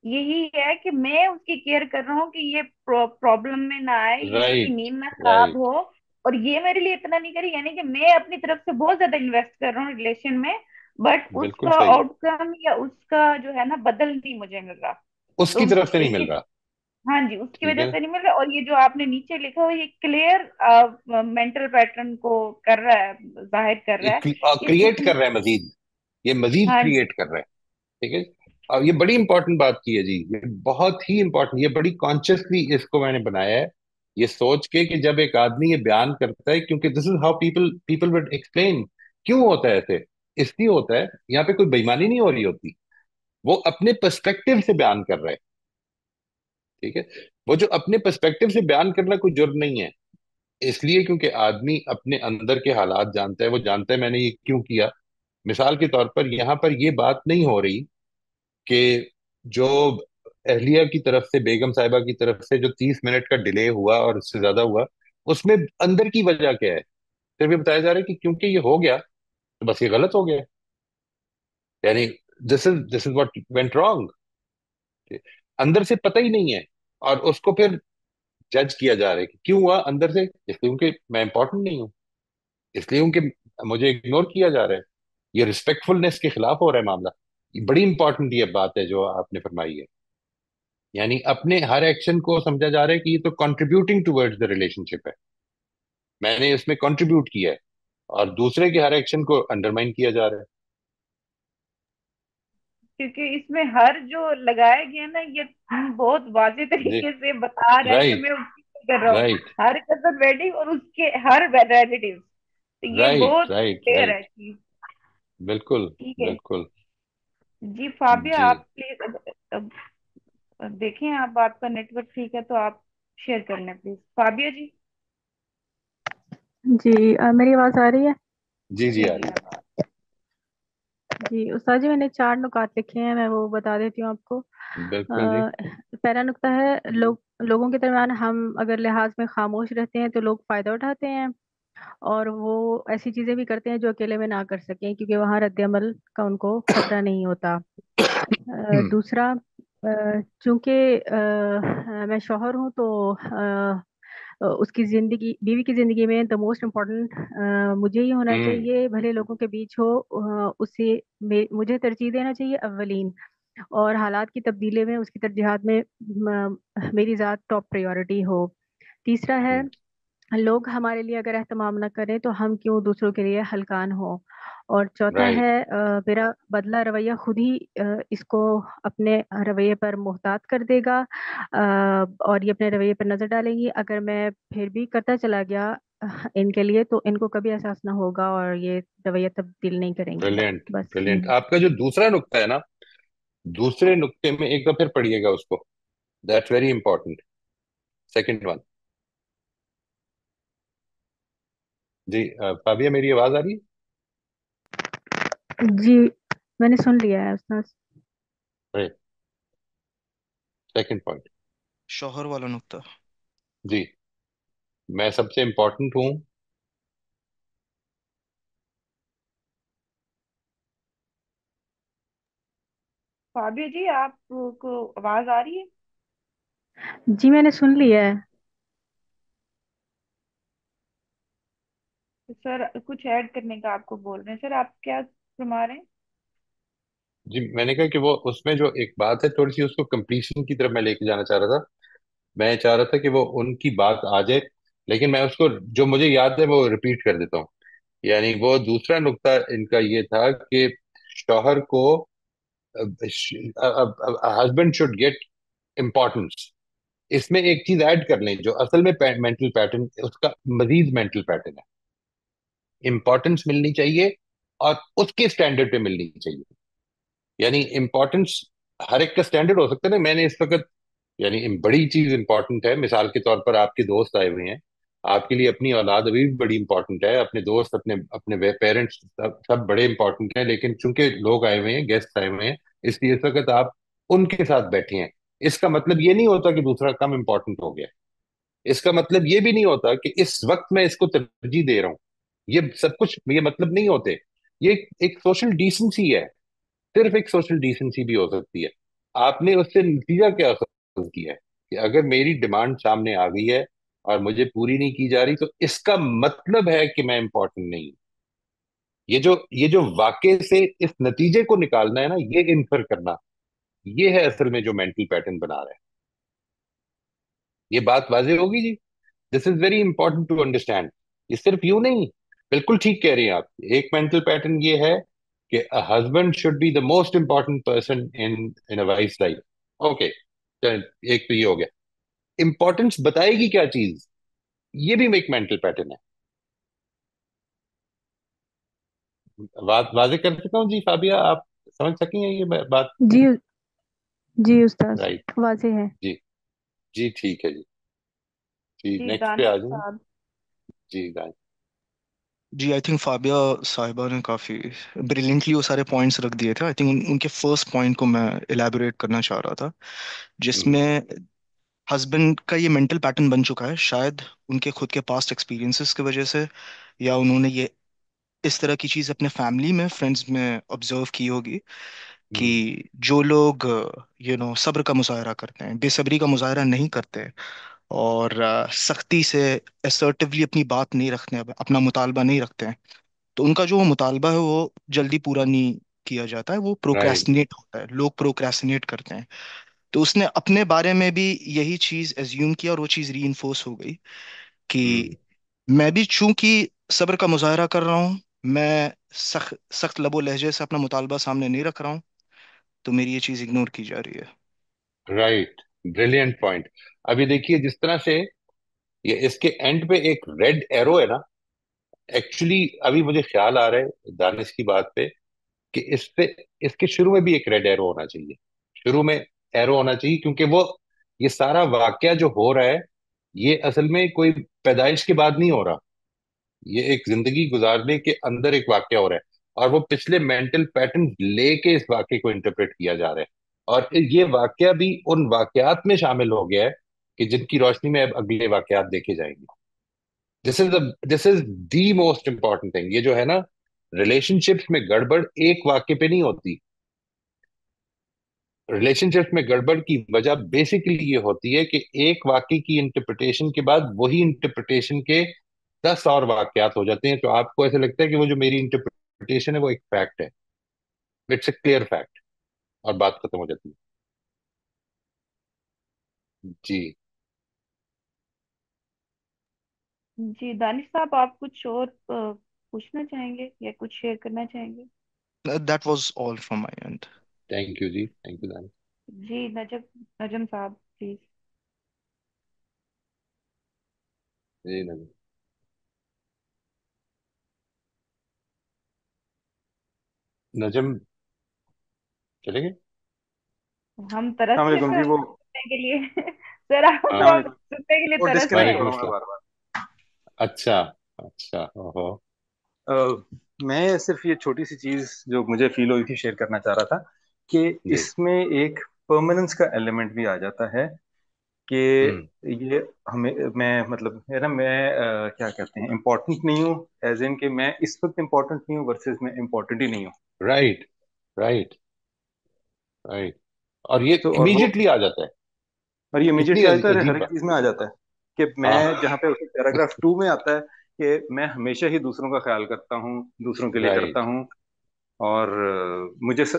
यही है कि मैं उसकी केयर कर रहा हूँ कि ये प्रॉब्लम में ना आए, ये इसकी राइट। नींद ना खराब राइट। हो, और ये मेरे लिए इतना नहीं करी, यानी कि मैं अपनी तरफ से बहुत ज्यादा इन्वेस्ट कर रहा हूँ रिलेशन में, बट बिल्कुल उसका सही। आउटकम या उसका जो है ना बदल नहीं मुझे मिल रहा। उसकी तो तरफ से नहीं मिल ये, रहा। हाँ जी, उसकी ठीक वजह है। से नहीं मिल रहा। और ये जो आपने नीचे लिखा हुआ, ये क्लियर मेंटल पैटर्न को कर रहा है, जाहिर कर ये रहा है क्रिएट इसमें। कर रहा है मजीद। ये मजीद हाँ जी। क्रिएट कर रहा है। ठीक है। और ये बड़ी इंपॉर्टेंट बात की है जी, ये बहुत ही इंपॉर्टेंट, ये बड़ी कॉन्शियसली इसको मैंने बनाया है, ये सोच के कि जब एक आदमी ये बयान करता है, क्योंकि this is how people people would explain क्यों होता है ऐसे। इसलिए होता है, यहाँ पे कोई बेईमानी नहीं हो रही होती, वो अपने पर्सपेक्टिव से बयान कर रहा है। ठीक है। वो जो अपने पर्सपेक्टिव से बयान करना कोई जुर्म नहीं है, इसलिए क्योंकि आदमी अपने अंदर के हालात जानता है, वो जानता है मैंने ये क्यों किया। मिसाल के तौर पर यहाँ पर ये बात नहीं हो रही कि जो अहलिया की तरफ से, बेगम साहिबा की तरफ से जो 30 मिनट का डिले हुआ और उससे ज्यादा हुआ, उसमें अंदर की वजह क्या है। सिर्फ ये बताया जा रहा है कि क्योंकि ये हो गया तो बस ये गलत हो गया, यानी this is what went wrong. अंदर से पता ही नहीं है, और उसको फिर जज किया जा रहा है कि क्यों हुआ अंदर से, इसलिए क्योंकि मैं इंपॉर्टेंट नहीं हूँ, इसलिए क्योंकि मुझे इग्नोर किया जा रहा है। ये रिस्पेक्टफुलनेस के खिलाफ हो रहा है मामला। ये बड़ी इंपॉर्टेंट ये बात है जो आपने फरमाई है, यानी अपने हर एक्शन को समझा जा रहा है कि ये तो कंट्रीब्यूटिंग टुवर्ड्स द रिलेशनशिप है, मैंने इसमें कंट्रीब्यूट किया है, और दूसरे के हर एक्शन को अंडरमाइन किया जा रहा क्योंकि इसमें हर जो लगाया गया ना, ये बहुत वाजे है जी। तरीके से बता रहा है कि राइट। मैं उसकी क्या कर रहा हूँ, राइट। हर कजन वेडिंग और उसके हर रिलेटिव। तो ये राइट। बहुत राइट। क्लियर है राइट। चीज। बिल्कुल। ठीक है बिल्कुल। जी, फाबिया जी। आप प्लीज देखें, आप आपका नेटवर्क ठीक है तो आप शेयर कर लें प्लीज, फाबिया जी। जी मेरी आवाज़ आ रही है? जी। जी जी आ जी रही आप। जी उस्ताद जी, मैंने 4 नुकात लिखे हैं, मैं वो बता देती हूँ आपको। है। बिल्कुल जी। पहला नुक्ता है, लोगों के दरमियान हम अगर लिहाज में खामोश रहते हैं तो लोग फ़ायदा उठाते हैं, और वो ऐसी चीज़ें भी करते हैं जो अकेले में ना कर सकें, क्योंकि वहाँ रद्द-ए-अमल का उनको खतरा नहीं होता। हम्म। दूसरा, चूँकि मैं शौहर हूँ तो उसकी ज़िंदगी, बीवी की ज़िंदगी में द मोस्ट इम्पोर्टेंट मुझे ही होना हम्म। चाहिए, भले लोगों के बीच हो, उसे मुझे तरजीह देना चाहिए अव्वलीन, और हालात की तब्दीली में उसकी तरजीहात में मेरी ज़ात टॉप प्रायोरिटी हो। तीसरा है, लोग हमारे लिए अगर एहतमाम ना करें तो हम क्यों दूसरों के लिए हलकान हो। और चौथा है, राइट। मेरा बदला रवैया खुद ही इसको अपने रवैये पर मुहतात कर देगा, और ये अपने रवैये पर नज़र डालेंगी। अगर मैं फिर भी करता चला गया इनके लिए, तो इनको कभी एहसास ना होगा और ये रवैया तब्दील नहीं करेंगी। ब्रिलियंट। बस ब्रिलियंट, यही। आपका जो दूसरा नुक्ता है ना, दूसरे नुक्ते में एक बार फिर पढ़िएगा उसको, that's very important. Second one. जी। फाबिया मेरी आवाज आ रही जी मैंने सुन लिया है उस्ताद। है। Second point. शौहर वाला नुक्ता। जी, मैं सबसे इम्पोर्टेंट हूँ। फाबियो जी, आपको आवाज आ रही है? जी मैंने सुन लिया है। तो सर कुछ ऐड करने का आपको बोल रहे हैं, सर आप क्या फरमा रहे हैं? जी, मैंने कहा कि वो उसमें जो एक बात है थोड़ी सी, उसको कंप्लीशन की तरफ मैं लेके जाना चाह रहा था। मैं चाह रहा था कि वो उनकी बात आ जाए, लेकिन मैं उसको जो मुझे याद है वो रिपीट कर देता हूँ। यानी वो दूसरा नुक्ता इनका ये था कि शौहर को हस्बैंड शुड गेट इम्पोर्टेंस। इसमें एक चीज ऐड कर लें जो असल में मेंटल पैटर्न, उसका मजीद मेंटल पैटर्न है। इंपॉर्टेंस मिलनी चाहिए और उसके स्टैंडर्ड पे मिलनी चाहिए। यानी इंपॉर्टेंस हर एक का स्टैंडर्ड हो सकता है ना। मैंने इस वक्त, यानी बड़ी चीज इंपॉर्टेंट है, मिसाल के तौर पर आपके दोस्त आए हुए हैं, आपके लिए अपनी औलाद अभी भी बड़ी इंपॉर्टेंट है, अपने दोस्त, अपने अपने पेरेंट्स, सब बड़े इंपॉर्टेंट हैं। लेकिन चूंकि लोग आए हुए हैं, गेस्ट आए हुए हैं, इसलिए इस वक्त आप उनके साथ बैठे हैं। इसका मतलब ये नहीं होता कि दूसरा कम इंपॉर्टेंट हो गया। इसका मतलब ये भी नहीं होता कि इस वक्त मैं इसको तरजीह दे रहा हूं। ये सब कुछ ये मतलब नहीं होते। ये एक सोशल डिसेंसी है। सिर्फ एक सोशल डिसेंसी भी हो सकती है। आपने उससे नतीजा क्या अखज किया है कि अगर मेरी डिमांड सामने आ गई है और मुझे पूरी नहीं की जा रही, तो इसका मतलब है कि मैं इंपॉर्टेंट नहीं हूं। ये जो वाकई से इस नतीजे को निकालना है ना, ये इन्फर करना, ये है असल में जो मेंटल पैटर्न बना रहा है। ये बात वाजे होगी जी। This is very important to understand. ये सिर्फ यूं नहीं। बिल्कुल ठीक कह रही हैं आप। एक मेंटल पैटर्न ये है कि a husband should be the most important person in in a wife life. Okay, एक तो ये हो गया। इंपॉर्टेंस बताएगी क्या चीज, ये भी एक मेंटल पैटर्न है। वाजे कर सकता हूँ जी फाबिया, आप समझ सकेंगे ये बात? जी जी उस्ताद, राइट। वाज़ेह है। जी। जी ठीक है जी। जी जी नेक्स्ट पे दानिश आ जाए। साहब। जी गाय। जी आई थिंक फाबिया साहिबा ने काफ़ी ब्रिलियंटली वो सारे पॉइंट्स रख दिए थे। आई थिंक उनके फर्स्ट पॉइंट को मैं इलेबोरेट करना चाह रहा था, हम्म। जिसमें हस्बैंड का ये मेंटल पैटर्न बन चुका है, शायद उनके खुद के पास्ट एक्सपीरियंसेस की वजह से, या उन्होंने ये इस तरह की चीज़ अपने फैमिली में, फ्रेंड्स में ऑब्जर्व की होगी कि हम्म। जो लोग सब्र का मुजाहरा करते हैं, बेसब्री का मुजाहरा नहीं करते, और सख्ती से असर्टिवली अपनी बात नहीं रखते हैं, अपना मुतालबा नहीं रखते हैं, तो उनका जो मुतालबा है वो जल्दी पूरा नहीं किया जाता है, वो राइट। प्रोक्रेस्टिनेट होता है, लोग प्रोक्रेस्टिनेट करते हैं। तो उसने अपने बारे में भी यही चीज एज्यूम किया, और वो चीज रीइंफोर्स हो गई कि हम्म। मैं भी चूंकि सब्र का मुजाहरा कर रहा हूँ, मैं सख्त सख्त लबो लहजे से अपना मुतालबा सामने नहीं रख रहा हूँ, तो मेरी ये चीज इग्नोर की जा रही है। राइट। Brilliant point. अभी देखिए जिस तरह से ये इसके एंड पे एक रेड एरो है ना, एक्चुअली अभी मुझे ख्याल आ रहा है दानिश की बात पे कि इस पे, इसके शुरू में भी एक रेड एरो होना चाहिए। शुरू में एरो होना चाहिए, क्योंकि वो ये सारा वाकया जो हो रहा है, ये असल में कोई पैदाइश के बाद नहीं हो रहा। ये एक जिंदगी गुजारने के अंदर एक वाकया हो रहा है, और वो पिछले मेंटल पैटर्न लेके इस वाक्य को इंटरप्रेट किया जा रहा है। और ये वाकया भी उन वाकयात में शामिल हो गया है कि जिनकी रोशनी में अब अगले वाकयात देखे जाएंगे। This is the most important thing. ये जो है ना, रिलेशनशिप्स में गड़बड़ एक वाक्य पे नहीं होती। रिलेशनशिप्स में गड़बड़ की वजह बेसिकली ये होती है कि एक वाक्य की इंटरप्रिटेशन के बाद वही इंटरप्रिटेशन के 10 और वाकयात हो जाते हैं, तो आपको ऐसे लगता है कि वो जो मेरी इंटरप्रिटेशन है वो एक फैक्ट है। इट्स ए क्लियर फैक्ट, और बात खत्म हो जाती है। जी। जी दानिश साहब, आप कुछ और पूछना चाहेंगे या कुछ शेयर करना चाहेंगे? That was all from my end. Thank you जी, थैंक यू दानी। जी नजम साहब प्लीज। जी नजर। नजम चले गए। हम तरस रहे सलामकुम थे जी। वो उनको सुनने के लिए। सर आप हाँ। अब सुनने के लिए वो तरस रहे डिस्कनेक्ट हैं। हो वालेकुम रहा हूँ मैं अस्सलाम। बार बार। अच्छा। अच्छा, ओहो। मैं सिर्फ ये छोटी सी चीज जो मुझे फील हुई थी शेयर करना चाह रहा था कि जी। इसमें एक परमानेंस का एलिमेंट भी आ जाता है कि हम्म। ये हमें, मैं मतलब है ना, मैं क्या कहते हैं, इम्पोर्टेंट नहीं हूँ, एज इन कि मैं इस वक्त इम्पोर्टेंट नहीं हूँ वर्सेस मैं इम्पोर्टेंट ही नहीं हूँ। Right, right, right. और ये तो और वो, इमीडिएटली आ जाता है। और ये इतनी इमीडिएटली आ जाता है, हर अजीब एक बात। चीज में आ जाता है कि हाँ। मैं जहाँ पे उसे पैराग्राफ 2 में आता है कि मैं हमेशा ही दूसरों का ख्याल करता हूँ, दूसरों के लिए करता राइट, हूँ। और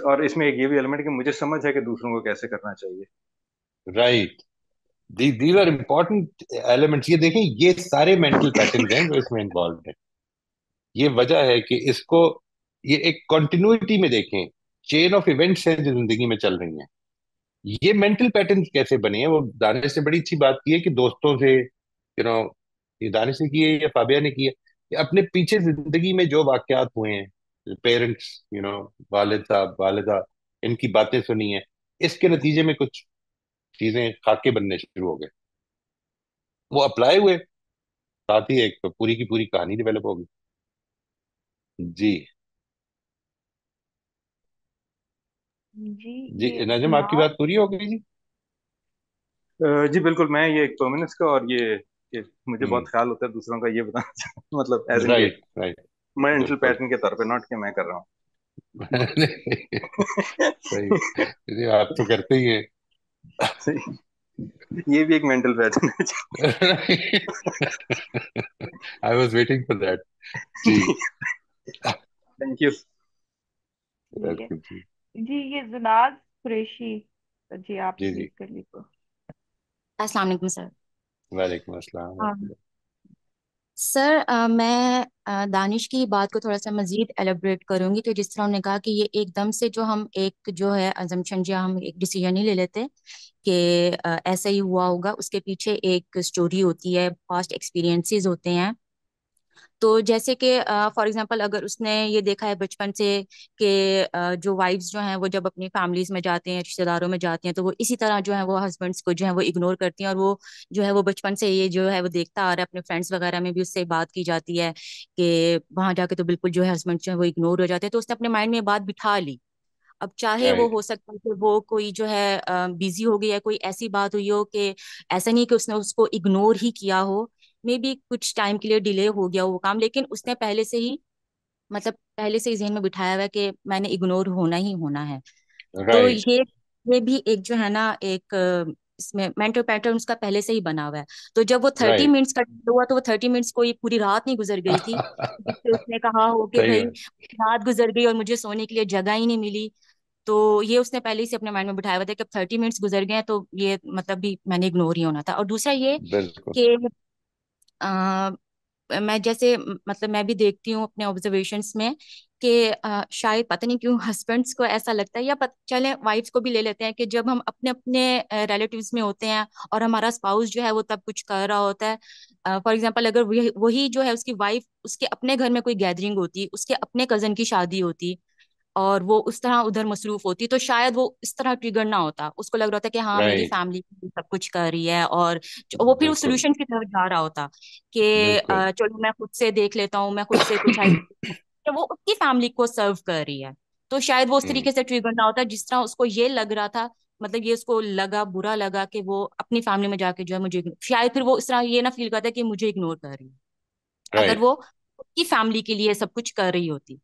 और इसमें एक ये भी एलिमेंट है कि मुझे समझ है कि दूसरों को कैसे करना चाहिए। Right. These are important elements. ये देखें, ये सारे मेंटल पैटर्न्स हैं जो इसमें इन्वॉल्व है। ये वजह है कि इसको, ये एक कंटिन्यूटी में देखें, चेन ऑफ इवेंट्स हैं जो जिंदगी में चल रही हैं। ये मेंटल पैटर्न्स कैसे बने हैं, वो दानिश ने बड़ी अच्छी बात की है कि दोस्तों से, ये दानिश ने की है या फाबिया ने की है, कि अपने पीछे जिंदगी में जो वाकयात हुए हैं, पेरेंट्स, वालिद साहब, वालिदा, इनकी बातें सुनी है, इसके नतीजे में कुछ चीजें, खाके बनने शुरू हो गए, वो अप्लाई हुए, साथ ही एक पूरी की पूरी कहानी डेवलप होगी। जी। जी जी ये नजम, आपकी जुनाब। बात पूरी हो गई जी। जी बिल्कुल, मैं ये एक परमानेंस का और ये कि मुझे बहुत हम्म। ख्याल होता है दूसरों का, ये बताना चाहता हूँ, मतलब एज इन के राइट, राइट। मेंटल बिल्कुल। पैटर्न के तौर पे, नॉट कि मैं कर रहा सही। हूँ। जी, आप तो करते ही हैं। ये भी एक मेंटल पैटर्न है। I was waiting for that. जी। Thank you. ठीक है। बिल्कुल जी। जी ये जुनाब कुरैशी। जी आप जी, प्लीज जी। कर लीजिए। अस्सलाम वालेकुम सर। वालेकुम अस्सलाम। सर मैं दानिश की बात को थोड़ा सा मजीद एलेबरेट करूंगी कि जिस तरह उन्होंने कहा कि ये एकदम से जो हम एक जो है अजम्पशन, जो हम एक डिसीजन नहीं ले लेते कि ऐसा ही हुआ होगा, उसके पीछे एक स्टोरी होती है, पास्ट एक्सपीरियंसेस होते हैं। तो जैसे कि फॉर एग्जांपल अगर उसने ये देखा है बचपन से कि जो वाइफ्स जो हैं वो जब अपनी फैमिलीज में जाते हैं, रिश्तेदारों में जाते हैं, तो वो इसी तरह जो है वो हस्बैंड्स को जो है वो इग्नोर करती हैं, और वो जो है वो बचपन से ये जो है वो देखता आ रहा है, अपने फ्रेंड्स वगैरह में भी उससे बात की जाती है कि वहां जाके तो बिल्कुल जो है हस्बैंड जो है वो इग्नोर हो जाते हैं। तो उसने अपने माइंड में ये बात बिठा ली। अब चाहे वो राइट, हो सकता है कि वो कोई जो है बिजी हो गई है, कोई ऐसी बात हुई हो कि ऐसा नहीं कि उसने उसको इग्नोर ही किया हो, मे बी कुछ टाइम के लिए डिले हो गया हो वो काम, लेकिन उसने पहले से ही मतलब पहले से ही जहन में बिठाया हुआ है कि मैंने इग्नोर होना ही होना है। तो राइट, ये भी एक जो है ना एक इसमें मेंटल पैटर्न उसका पहले से ही बना हुआ है। तो जब वो 30 मिनट्स का delay हुआ, तो वो 30 मिनट्स को एक पूरी रात नहीं गुजर गई थी जिससे उसने कहा हो कि सही भाई बात। रात गुजर गई और मुझे सोने के लिए जगह ही नहीं मिली। तो ये उसने पहले ही से अपने माइंड में बिठाया हुआ था कि अब 30 मिनट्स गुजर गए हैं, तो ये मतलब भी मैंने इग्नोर ही होना था। और दूसरा ये बिल्कुल। कि मैं जैसे मतलब मैं भी देखती हूँ अपने ऑब्जर्वेशंस में कि शायद पता नहीं क्यों हस्बैंड्स को ऐसा लगता है, या चले वाइफ्स को भी ले लेते हैं, कि जब हम अपने अपने रिलेटिव्स में होते हैं और हमारा स्पाउस जो है वो तब कुछ कर रहा होता है, फॉर एग्जांपल अगर वही वही जो है उसकी वाइफ, उसके अपने घर में कोई गैदरिंग होती, उसके अपने कजन की शादी होती और वो उस तरह उधर मसरूफ होती, तो शायद वो इस तरह ट्रिगर ना होता, उसको लग रहा होता कि हाँ मेरी राइट। फैमिली सब कुछ कर रही है, और वो फिर उस बिल्कुल, सोल्यूशन की तरफ जा रहा होता कि बिल्कुल। चलो मैं खुद से देख लेता हूँ, मैं खुद से कुछ तो वो उसकी फैमिली को सर्व कर रही है। तो शायद वो उस हम्म। तरीके से ट्रिगर ना होता जिस तरह उसको ये लग रहा था, मतलब ये उसको लगा, बुरा लगा कि वो अपनी फैमिली में जाके जो है मुझे शायद फिर वो इस तरह ये ना फील करता है कि मुझे इग्नोर कर रही है, अगर राइट, वो उसकी फैमिली के लिए सब कुछ कर रही होती।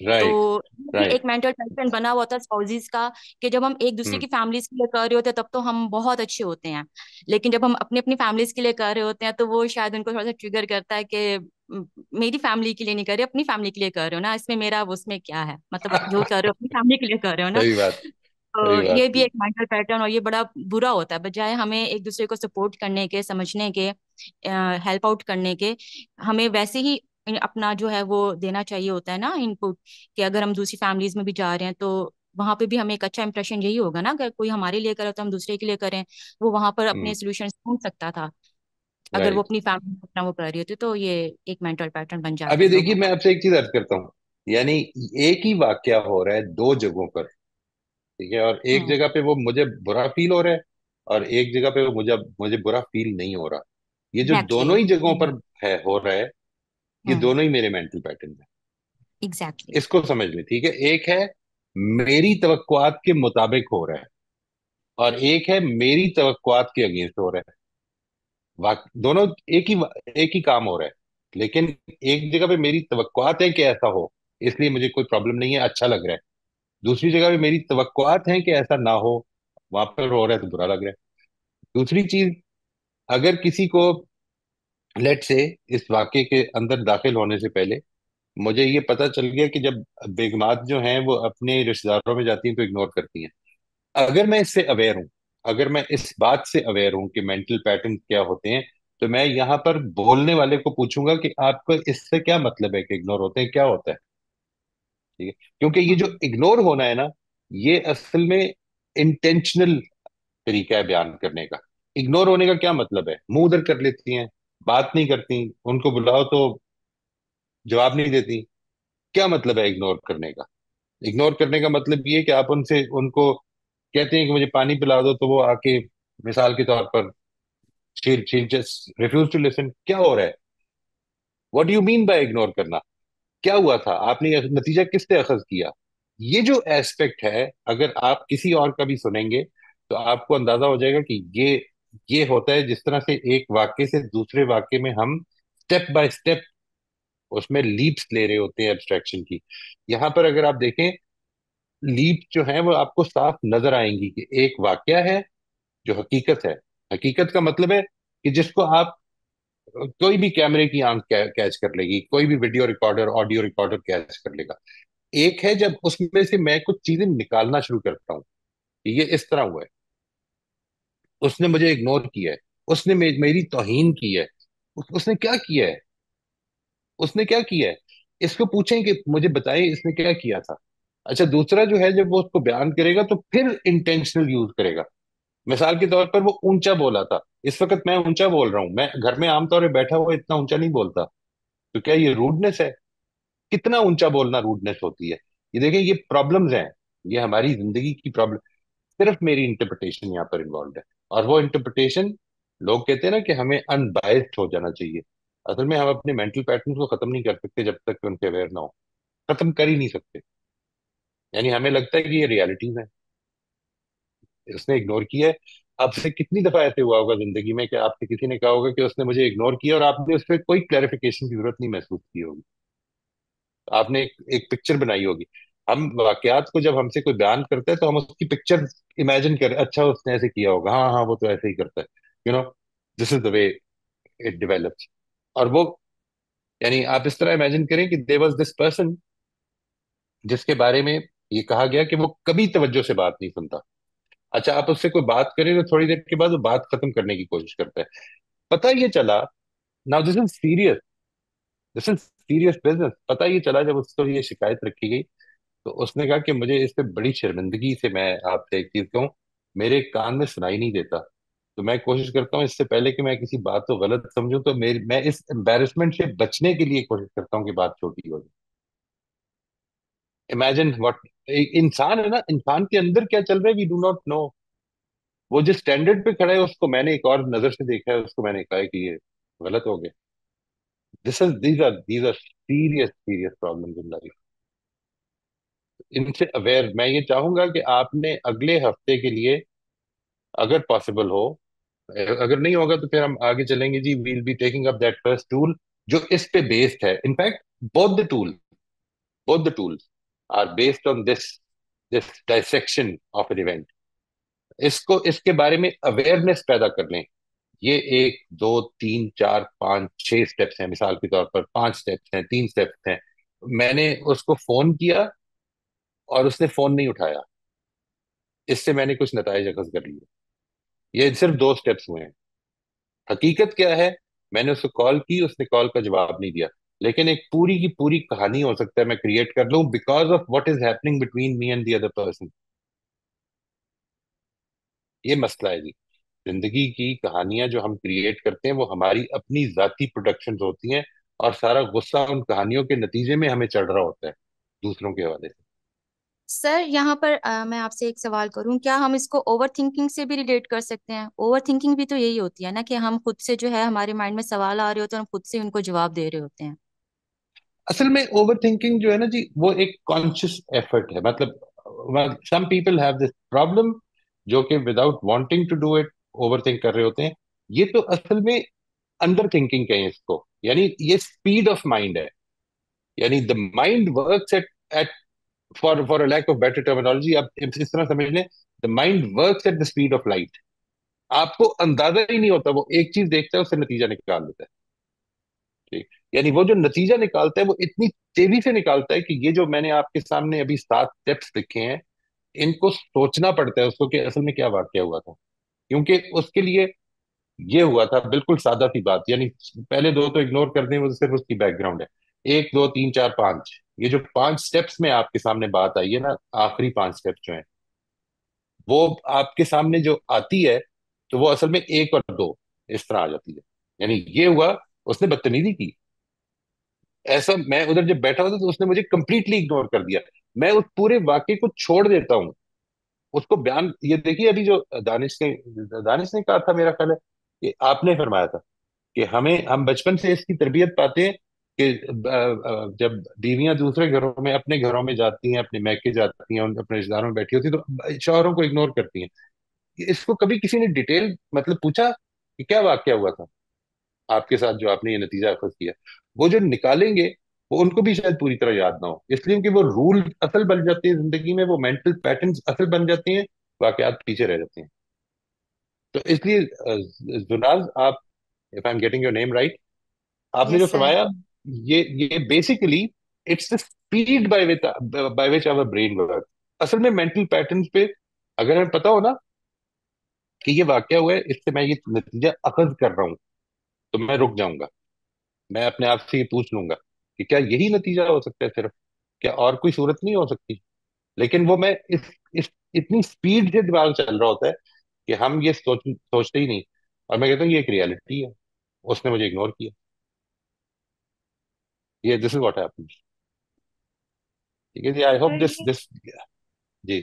तो राइट, ये भी एक राइट। मेंटल टेंशन बना हुआ था स्पाउसेस का, कि जब हम एक दूसरे हम्म। की फैमिलीज के लिए कर रहे होते हैं तब तो हम बहुत अच्छे होते हैं, लेकिन जब हम अपनी अपनी फैमिलीज के लिए कर रहे होते हैं तो वो शायद उनको थोड़ा सा ट्रिगर करता है कि मेरी फैमिली के लिए नहीं कर रहे, अपनी फैमिली के लिए कर रहे हो ना, इसमें मेरा उसमें क्या है, मतलब जो कर रहे हो अपनी फैमिली के लिए कर रहे हो ना। सही बात, तो सही ये बात भी की। एक मेंटल पैटर्न, और ये बड़ा बुरा होता है, बजाय हमें एक दूसरे को सपोर्ट करने के, समझने के, हेल्प आउट करने के, हमें वैसे ही अपना जो है वो देना चाहिए होता है ना इनपुट, कि अगर हम दूसरी फैमिलीज में भी जा रहे हैं तो वहां पे भी हमें एक अच्छा इंप्रेशन यही होगा ना, अगर कोई हमारे लिए करे तो हम दूसरे के लिए करें। वो वहां पर हम्म। अपने सोल्यूशन ढूंढ सकता था अगर वो राइट। अपनी फैमिली में अपना वो कर रही होती, तो ये एक मेंटल पैटर्न बन अब जाता ये है देखिए, लोगों मैं का। आपसे एक चीज अर्ज करता हूँ। यानी एक ही वाकया हो रहा है दो जगहों पर, ठीक है, और एक हम्म। जगह पे वो मुझे बुरा फील हो रहा है, और एक जगह पे वो मुझे मुझे बुरा फील नहीं हो रहा। ये जो एग्जैक्टली। दोनों ही जगहों पर है, हो रहा है, ये हम्म। दोनों ही मेरे मेंटल पैटर्न है। एग्जैक्टली। इसको समझ लें, ठीक है। एक है मेरी तवक्कुआत के मुताबिक हो रहा है, और एक है मेरी तवक्कुआत के अगेंस्ट हो रहा है। दोनों एक ही काम हो रहा है, लेकिन एक जगह पे मेरी तवक्कुआत है कि ऐसा हो, इसलिए मुझे कोई प्रॉब्लम नहीं है, अच्छा लग रहा है। दूसरी जगह पे मेरी तवक्कुआत है कि ऐसा ना हो, वहां पर हो रहा है तो बुरा लग रहा है। दूसरी चीज, अगर किसी को, लेट से, इस वाक्य के अंदर दाखिल होने से पहले मुझे ये पता चल गया कि जब बेगमात जो हैं वो अपने रिश्तेदारों में जाती हैं तो इग्नोर करती हैं, अगर मैं इससे अवेयर हूँ, अगर मैं इस बात से अवेयर हूँ कि मेंटल पैटर्न क्या होते हैं, तो मैं यहाँ पर बोलने वाले को पूछूंगा कि आपको इससे क्या मतलब है कि इग्नोर होते हैं, क्या होता है। ठीक है, क्योंकि ये जो इग्नोर होना है ना, ये असल में इंटेंशनल तरीका है बयान करने का। इग्नोर होने का क्या मतलब है? मुंह उधर कर लेती हैं, बात नहीं करती, उनको बुलाओ तो जवाब नहीं देती। क्या मतलब है इग्नोर करने का? इग्नोर करने का मतलब ये है कि आप उनसे उनको कहते हैं कि मुझे पानी पिला दो, तो वो आके, मिसाल के तौर पर, she just refuse to listen. क्या हो रहा है? What do you mean by ignore करना? क्या हुआ था? आपने ये नतीजा किससे अखज किया? ये जो एस्पेक्ट है, अगर आप किसी और का भी सुनेंगे तो आपको अंदाजा हो जाएगा कि ये होता है जिस तरह से एक वाक्य से दूसरे वाक्य में हम स्टेप बाय स्टेप उसमें लीप्स ले रहे होते हैं एब्स्ट्रैक्शन की। यहाँ पर अगर आप देखें, लीप जो है वो आपको साफ नजर आएंगी कि एक वाक्य है जो हकीकत है। हकीकत का मतलब है कि जिसको आप, कोई भी कैमरे की आंख कैच कर लेगी, कोई भी video recorder, audio recorder catch कर लेगा। एक है जब उसमें से मैं कुछ चीजें निकालना शुरू करता हूँ कि ये इस तरह हुआ है, उसने मुझे इग्नोर किया है, उसने मेरी तौहीन की है, उसने क्या किया है, उसने क्या किया है, इसको पूछें कि मुझे बताए इसने क्या किया था। अच्छा, दूसरा जो है, जब वो उसको बयान करेगा तो फिर इंटेंशनल यूज करेगा। मिसाल के तौर पर वो ऊंचा बोला था, इस वक्त मैं ऊंचा बोल रहा हूं, मैं घर में आमतौर पर बैठा हुआ इतना ऊंचा नहीं बोलता, तो क्या ये रूडनेस है? कितना ऊंचा बोलना रूडनेस होती है? ये देखें, ये प्रॉब्लम्स हैं, ये हमारी जिंदगी की प्रॉब्लम। सिर्फ मेरी इंटरप्रिटेशन यहाँ पर इन्वॉल्व है, और वो इंटरप्रिटेशन, लोग कहते हैं ना कि हमें अनबायस्ड हो जाना चाहिए। असल में हम अपने मेंटल पैटर्न को खत्म नहीं कर सकते जब तक कि उनके अवेयर ना हो, खत्म कर ही नहीं सकते। यानी हमें लगता है कि ये रियलिटीज है, उसने इग्नोर किया है। आपसे कितनी दफा ऐसे हुआ होगा जिंदगी में कि आपसे किसी ने कहा होगा कि उसने मुझे इग्नोर किया, और आपने उस पर कोई क्लैरिफिकेशन की जरूरत नहीं महसूस की होगी। आपने एक पिक्चर बनाई होगी। हम वाकयात को जब हमसे कोई बयान करता है तो हम उसकी पिक्चर इमेजिन करें, अच्छा उसने ऐसे किया होगा, हाँ हाँ वो तो ऐसे ही करता है, you know, this is the way it develops. और वो, यानी आप इस तरह इमेजिन करें कि देयर वाज दिस पर्सन जिसके बारे में ये कहा गया कि वो कभी तवज्जो से बात नहीं सुनता। अच्छा, आप उससे कोई बात करें तो थोड़ी देर के बाद वो बात खत्म करने की कोशिश करता है। पता ये चला, now this is serious, this is serious business. पता ये चला जब उसको ये शिकायत रखी गई, तो उसने कहा कि मुझे इस पे बड़ी शर्मिंदगी से, मैं आपसे एक चीज कहूँ, मेरे कान में सुनाई नहीं देता, तो मैं कोशिश करता हूँ इससे पहले कि मैं किसी बात को गलत समझूं तो मैं इस एम्बेरसमेंट से बचने के लिए कोशिश करता हूँ कि बात छोटी हो जाए। इमेजिन व्हाट, इंसान है ना, इंसान के अंदर क्या चल रहा है, वी डू नॉट नो। वो जिस स्टैंडर्ड पे खड़ा है उसको मैंने एक और नजर से देखा है, उसको मैंने कहा है कि ये गलत हो गया। These are serious serious problems in life. इनसे अवेयर मैं ये चाहूंगा कि आपने अगले हफ्ते के लिए, अगर पॉसिबल हो, अगर नहीं होगा तो फिर हम आगे चलेंगे जी, we'll be taking up that first tool जो इस पे बेस्ड है। In fact both the tools are based on this this dissection of an event. इसको, इसके बारे में अवेयरनेस पैदा कर लें। ये एक दो तीन चार पाँच छह स्टेप्स हैं, मिसाल के तौर पर पांच स्टेप्स हैं, तीन स्टेप्स हैं। मैंने उसको फोन किया और उसने फोन नहीं उठाया, इससे मैंने कुछ नतीजे अखज कर लिए। ये सिर्फ दो स्टेप्स हुए हैं। हकीकत क्या है? मैंने उसको कॉल की, उसने कॉल का जवाब नहीं दिया, लेकिन एक पूरी की पूरी कहानी हो सकता है मैं क्रिएट कर लूं because of what is happening between me and the other person. ये मसला है जी। जिंदगी की कहानियां जो हम क्रिएट करते हैं वो हमारी अपनी जाती प्रोडक्शंस होती हैं, और सारा गुस्सा उन कहानियों के नतीजे में हमें चढ़ रहा होता है दूसरों के हवाले से। सर यहाँ पर मैं आपसे एक सवाल करूं, क्या हम इसको ओवर थिंकिंग से भी रिलेट कर सकते हैं? ओवर थिंकिंग भी तो यही होती है ना, कि हम खुद से जो है, हमारे माइंड में सवाल आ रहे होते हैं, हम खुद से उनको जवाब दे रहे होते हैं। असल में ओवर थिंकिंग जो है ना जी, वो एक कॉन्शियस एफर्ट है। मतलब some people have this problem जो कि without wanting to do it overthink कर रहे होते हैं। ये तो असल में अंडर थिंकिंग कहें इसको, यानी ये स्पीड ऑफ माइंड है। यानी the mind works at for a lack of better terminology, आप इस तरह समझ लें, the mind works at the speed of light. आपको अंदाजा ही नहीं होता, वो एक चीज देखता है उससे नतीजा निकाल देता है। ठीक, यानी वो जो नतीजा निकालता है वो इतनी तेजी से निकालता है कि ये जो मैंने आपके सामने अभी 7 स्टेप्स लिखे हैं, इनको सोचना पड़ता है उसको कि असल में क्या वाक्य हुआ था। क्योंकि उसके लिए ये हुआ था बिल्कुल सादा सी बात, यानी पहले दो तो इग्नोर कर दें, वो सिर्फ उसकी बैकग्राउंड है। 1 2 3 4 5, ये जो 5 स्टेप्स में आपके सामने बात आई है ना, आखिरी 5 स्टेप्स जो है, वो आपके सामने जो आती है, तो वो असल में 1 और 2 इस तरह आ जाती है। यानी ये हुआ, उसने बदतमीजी की, ऐसा मैं उधर जब बैठा हुआ था तो उसने मुझे कंप्लीटली इग्नोर कर दिया। मैं उस पूरे वाक्य को छोड़ देता हूँ, उसको बयान, ये देखिए अभी जो दानिश ने कहा था, मेरा ख्याल है कि आपने फरमाया था कि हम बचपन से इसकी तरबियत पाते हैं कि जब बीवियां दूसरे घरों में, अपने घरों में जाती हैं, अपने मैके जाती हैं, अपने रिश्तेदारों में बैठी होती हैं, तो शौहरों को इग्नोर करती हैं। इसको कभी किसी ने डिटेल मतलब पूछा कि क्या वाकया हुआ था आपके साथ जो आपने ये नतीजा अखज किया? वो जो निकालेंगे, वो उनको भी शायद पूरी तरह याद ना हो, इसलिए कि वो रूल असल बन जाते हैं जिंदगी में, वो मेंटल पैटर्न्स असल बन जाते हैं, वाकयात पीछे रह जाते हैं। तो इसलिए जुनाज, आप, if I am getting your name right, आपने जो यस सर। फरमाया, ये basically it's the speed by which our brain work. असल में मेंटल पैटर्न्स पे अगर हमें पता हो ना कि ये वाकया हुआ है, इससे मैं ये नतीजा अखज कर रहा हूँ, तो मैं रुक जाऊंगा। मैं अपने आप से ये पूछ लूंगा कि क्या यही नतीजा हो सकता है सिर्फ, क्या और कोई सूरत नहीं हो सकती? लेकिन वो मैं इस इतनी स्पीड से दिमाग चल रहा होता है कि हम ये सोचते ही नहीं, और मैं कहता हूँ ये एक रियलिटी है, उसने मुझे इग्नोर किया, ये दिस इज व्हाट हैपेंस। ठीक है जी, आई होप सर दिस ये दिस जी।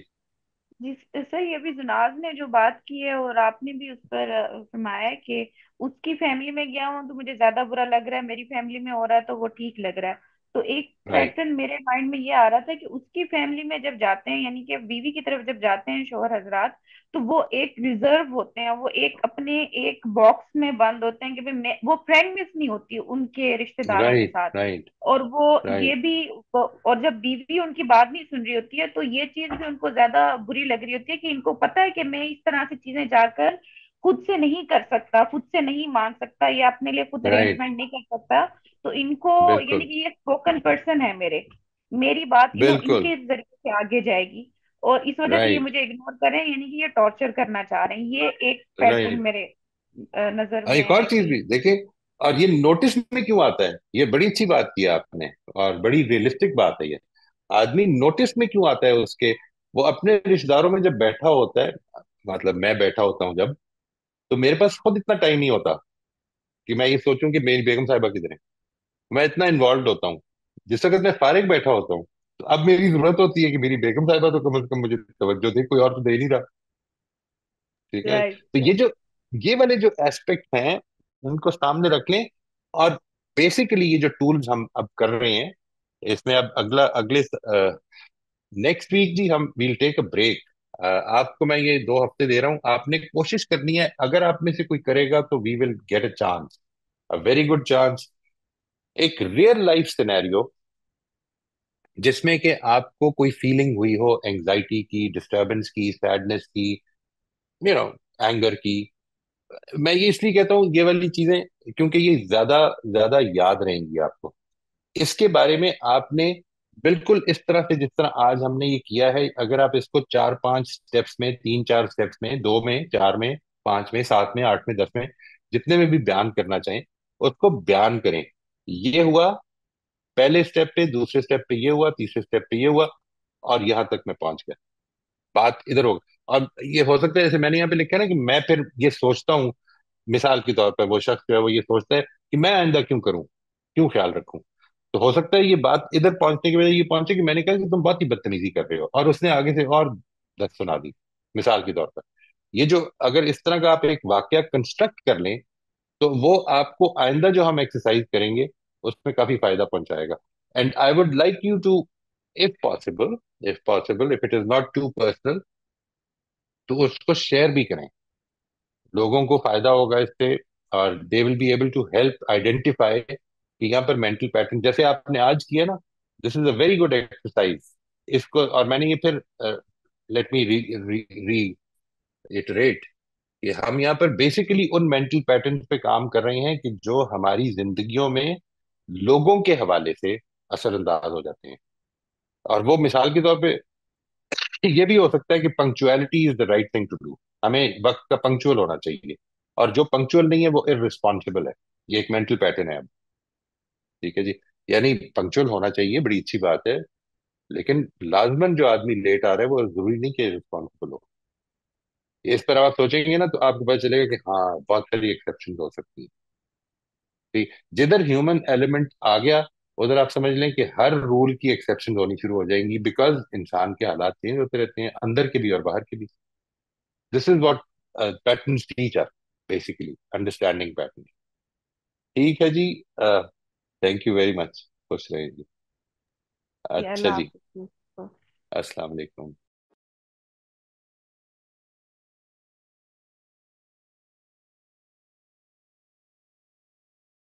जी सर, ये भी जुनाज ने जो बात की है और आपने भी उस पर फरमाया है कि उसकी फैमिली में गया हूँ तो मुझे ज्यादा बुरा लग रहा है, मेरी फैमिली में हो रहा है तो वो ठीक लग रहा है। तो एक राइट पैटर्न मेरे माइंड में ये आ रहा था कि उसकी फैमिली में जब जाते हैं, यानी कि बीवी की तरफ जब जाते हैं शोहर हजरात, तो वो एक रिजर्व होते हैं, वो एक अपने एक बॉक्स में बंद होते हैं कि भाई मैं, वो फ्रेंडनेस नहीं होती उनके रिश्तेदारों के राइट साथ। राइट और वो ये राइट भी, और जब बीवी उनकी बात नहीं सुन रही होती है तो ये चीज भी उनको ज्यादा बुरी लग रही होती है कि इनको पता है कि मैं इस तरह से चीजें जाकर खुद से नहीं कर सकता, खुद से नहीं मांग सकता, या अपने लिए खुद राइट, अरेंजमेंट नहीं कर सकता। तो इनको, यानी बिल्कुल कि ये स्पोकन पर्सन है मेरे, मेरी बात बिल्कुल, इनके जरिए से आगे जाएगी, और इस वजह से ये राइट मुझे इग्नोर करें, यानी कि ये टॉर्चर करना चाह रहे हैं। ये एक पैटर्न राइट। मेरे नजर और में एक और है चीज कि भी देखिए, और ये नोटिस में क्यों आता है, ये बड़ी अच्छी बात की आपने, और बड़ी रियलिस्टिक बात है ये। आदमी नोटिस में क्यों आता है उसके, वो अपने रिश्तेदारों में जब बैठा होता है, मतलब मैं बैठा होता हूँ जब, तो मेरे पास खुद इतना टाइम नहीं होता कि मैं ये सोचूं कि मेरी बेगम साहिबा किधर है। मैं इतना इन्वॉल्व होता हूँ, जिस वक्त मैं फारिग बैठा होता हूँ, तो अब मेरी जरूरत होती है कि मेरी बेगम साहिबा तो कम से कम मुझे तवज्जो दे, कोई और तो दे नहीं रहा। ठीक है, राइट। तो ये वाले जो एस्पेक्ट हैं, उनको सामने रख लें। और बेसिकली ये जो टूल्स हम अब कर रहे हैं, इसमें अब अगला अगले नेक्स्ट वीक जी हम वील टेक अ ब्रेक। आपको मैं ये 2 हफ्ते दे रहा हूँ, आपने कोशिश करनी है, अगर आप में से कोई करेगा तो we will get a chance, a very good chance, एक रियल लाइफ सिनेरियो जिसमें कि आपको कोई फीलिंग हुई हो, एंजाइटी की, डिस्टरबेंस की, सैडनेस की, यू नो, एंगर की। मैं ये इसलिए कहता हूँ ये वाली चीजें, क्योंकि ये ज्यादा ज्यादा याद रहेंगी आपको। इसके बारे में आपने बिल्कुल इस तरह से, जिस तरह आज हमने ये किया है, अगर आप इसको 4 5 स्टेप्स में, 3 4 स्टेप्स में, 2 में, 4 में, 5 में, 7 में, 8 में, 10 में, जितने में भी बयान करना चाहें उसको बयान करें। ये हुआ पहले स्टेप पे, दूसरे स्टेप पे ये हुआ, तीसरे स्टेप पे ये हुआ, और यहां तक मैं पहुंच गया, बात इधर होगा। और ये हो सकता है जैसे मैंने यहाँ पे लिखा है ना, कि मैं फिर ये सोचता हूँ, मिसाल के तौर पर वो शख्स जो है वो ये सोचता है कि मैं आइंदा क्यों करूं, क्यों ख्याल रखूं। तो हो सकता है ये बात इधर पहुंचने की वजह ये पहुंचे कि मैंने कहा कि तुम बहुत ही बदतमीजी कर रहे हो, और उसने आगे से और 10 सुना दी, मिसाल के तौर पर। ये जो, अगर इस तरह का आप एक वाक्य कंस्ट्रक्ट कर लें, तो वो आपको आइंदा जो हम एक्सरसाइज करेंगे उसमें काफी फायदा पहुंचाएगा। And I would like you to, if possible, if it is not too personal, तो उसको शेयर भी करें, लोगों को फायदा होगा इससे, और they will be able to help identify कि यहाँ पर मेंटल पैटर्न जैसे आपने आज किया ना, this is a very good exercise. इसको और मैंने ये फिर लेट मी रिटरेट कि हम यहाँ पर बेसिकली उन मेंटल पैटर्न पे काम कर रहे हैं कि जो हमारी जिंदगियों में लोगों के हवाले से असरअंदाज हो जाते हैं। और वो मिसाल के तौर पे ये भी हो सकता है कि punctuality is the right thing to do, हमें वक्त का पंक्चुअल होना चाहिए, और जो पंक्चुअल नहीं है वो इररिस्पॉन्सिबल है। ये एक मेंटल पैटर्न है अब। ठीक है जी, यानी पंक्चुअल होना चाहिए, बड़ी अच्छी बात है, लेकिन लाजमन जो आदमी लेट आ रहा है वो जरूरी नहीं कि रिस्पॉन्सिबल हो। इस पर आप सोचेंगे ना तो आपको पता चलेगा कि हाँ बहुत सारी एक्सेप्शन हो सकती है। ठीक, जिधर ह्यूमन एलिमेंट आ गया उधर आप समझ लें कि हर रूल की एक्सेप्शन होनी शुरू हो जाएंगी, बिकॉज इंसान के हालात चेंज होते रहते हैं, अंदर के भी और बाहर के भी। This is what patterns teach are, basically understanding pattern. ठीक है जी, थैंक यू वेरी मच, खुश रहिए जी। कि अच्छा अल्लाह जी, हाफिज। अस्सलाम वालेकुम।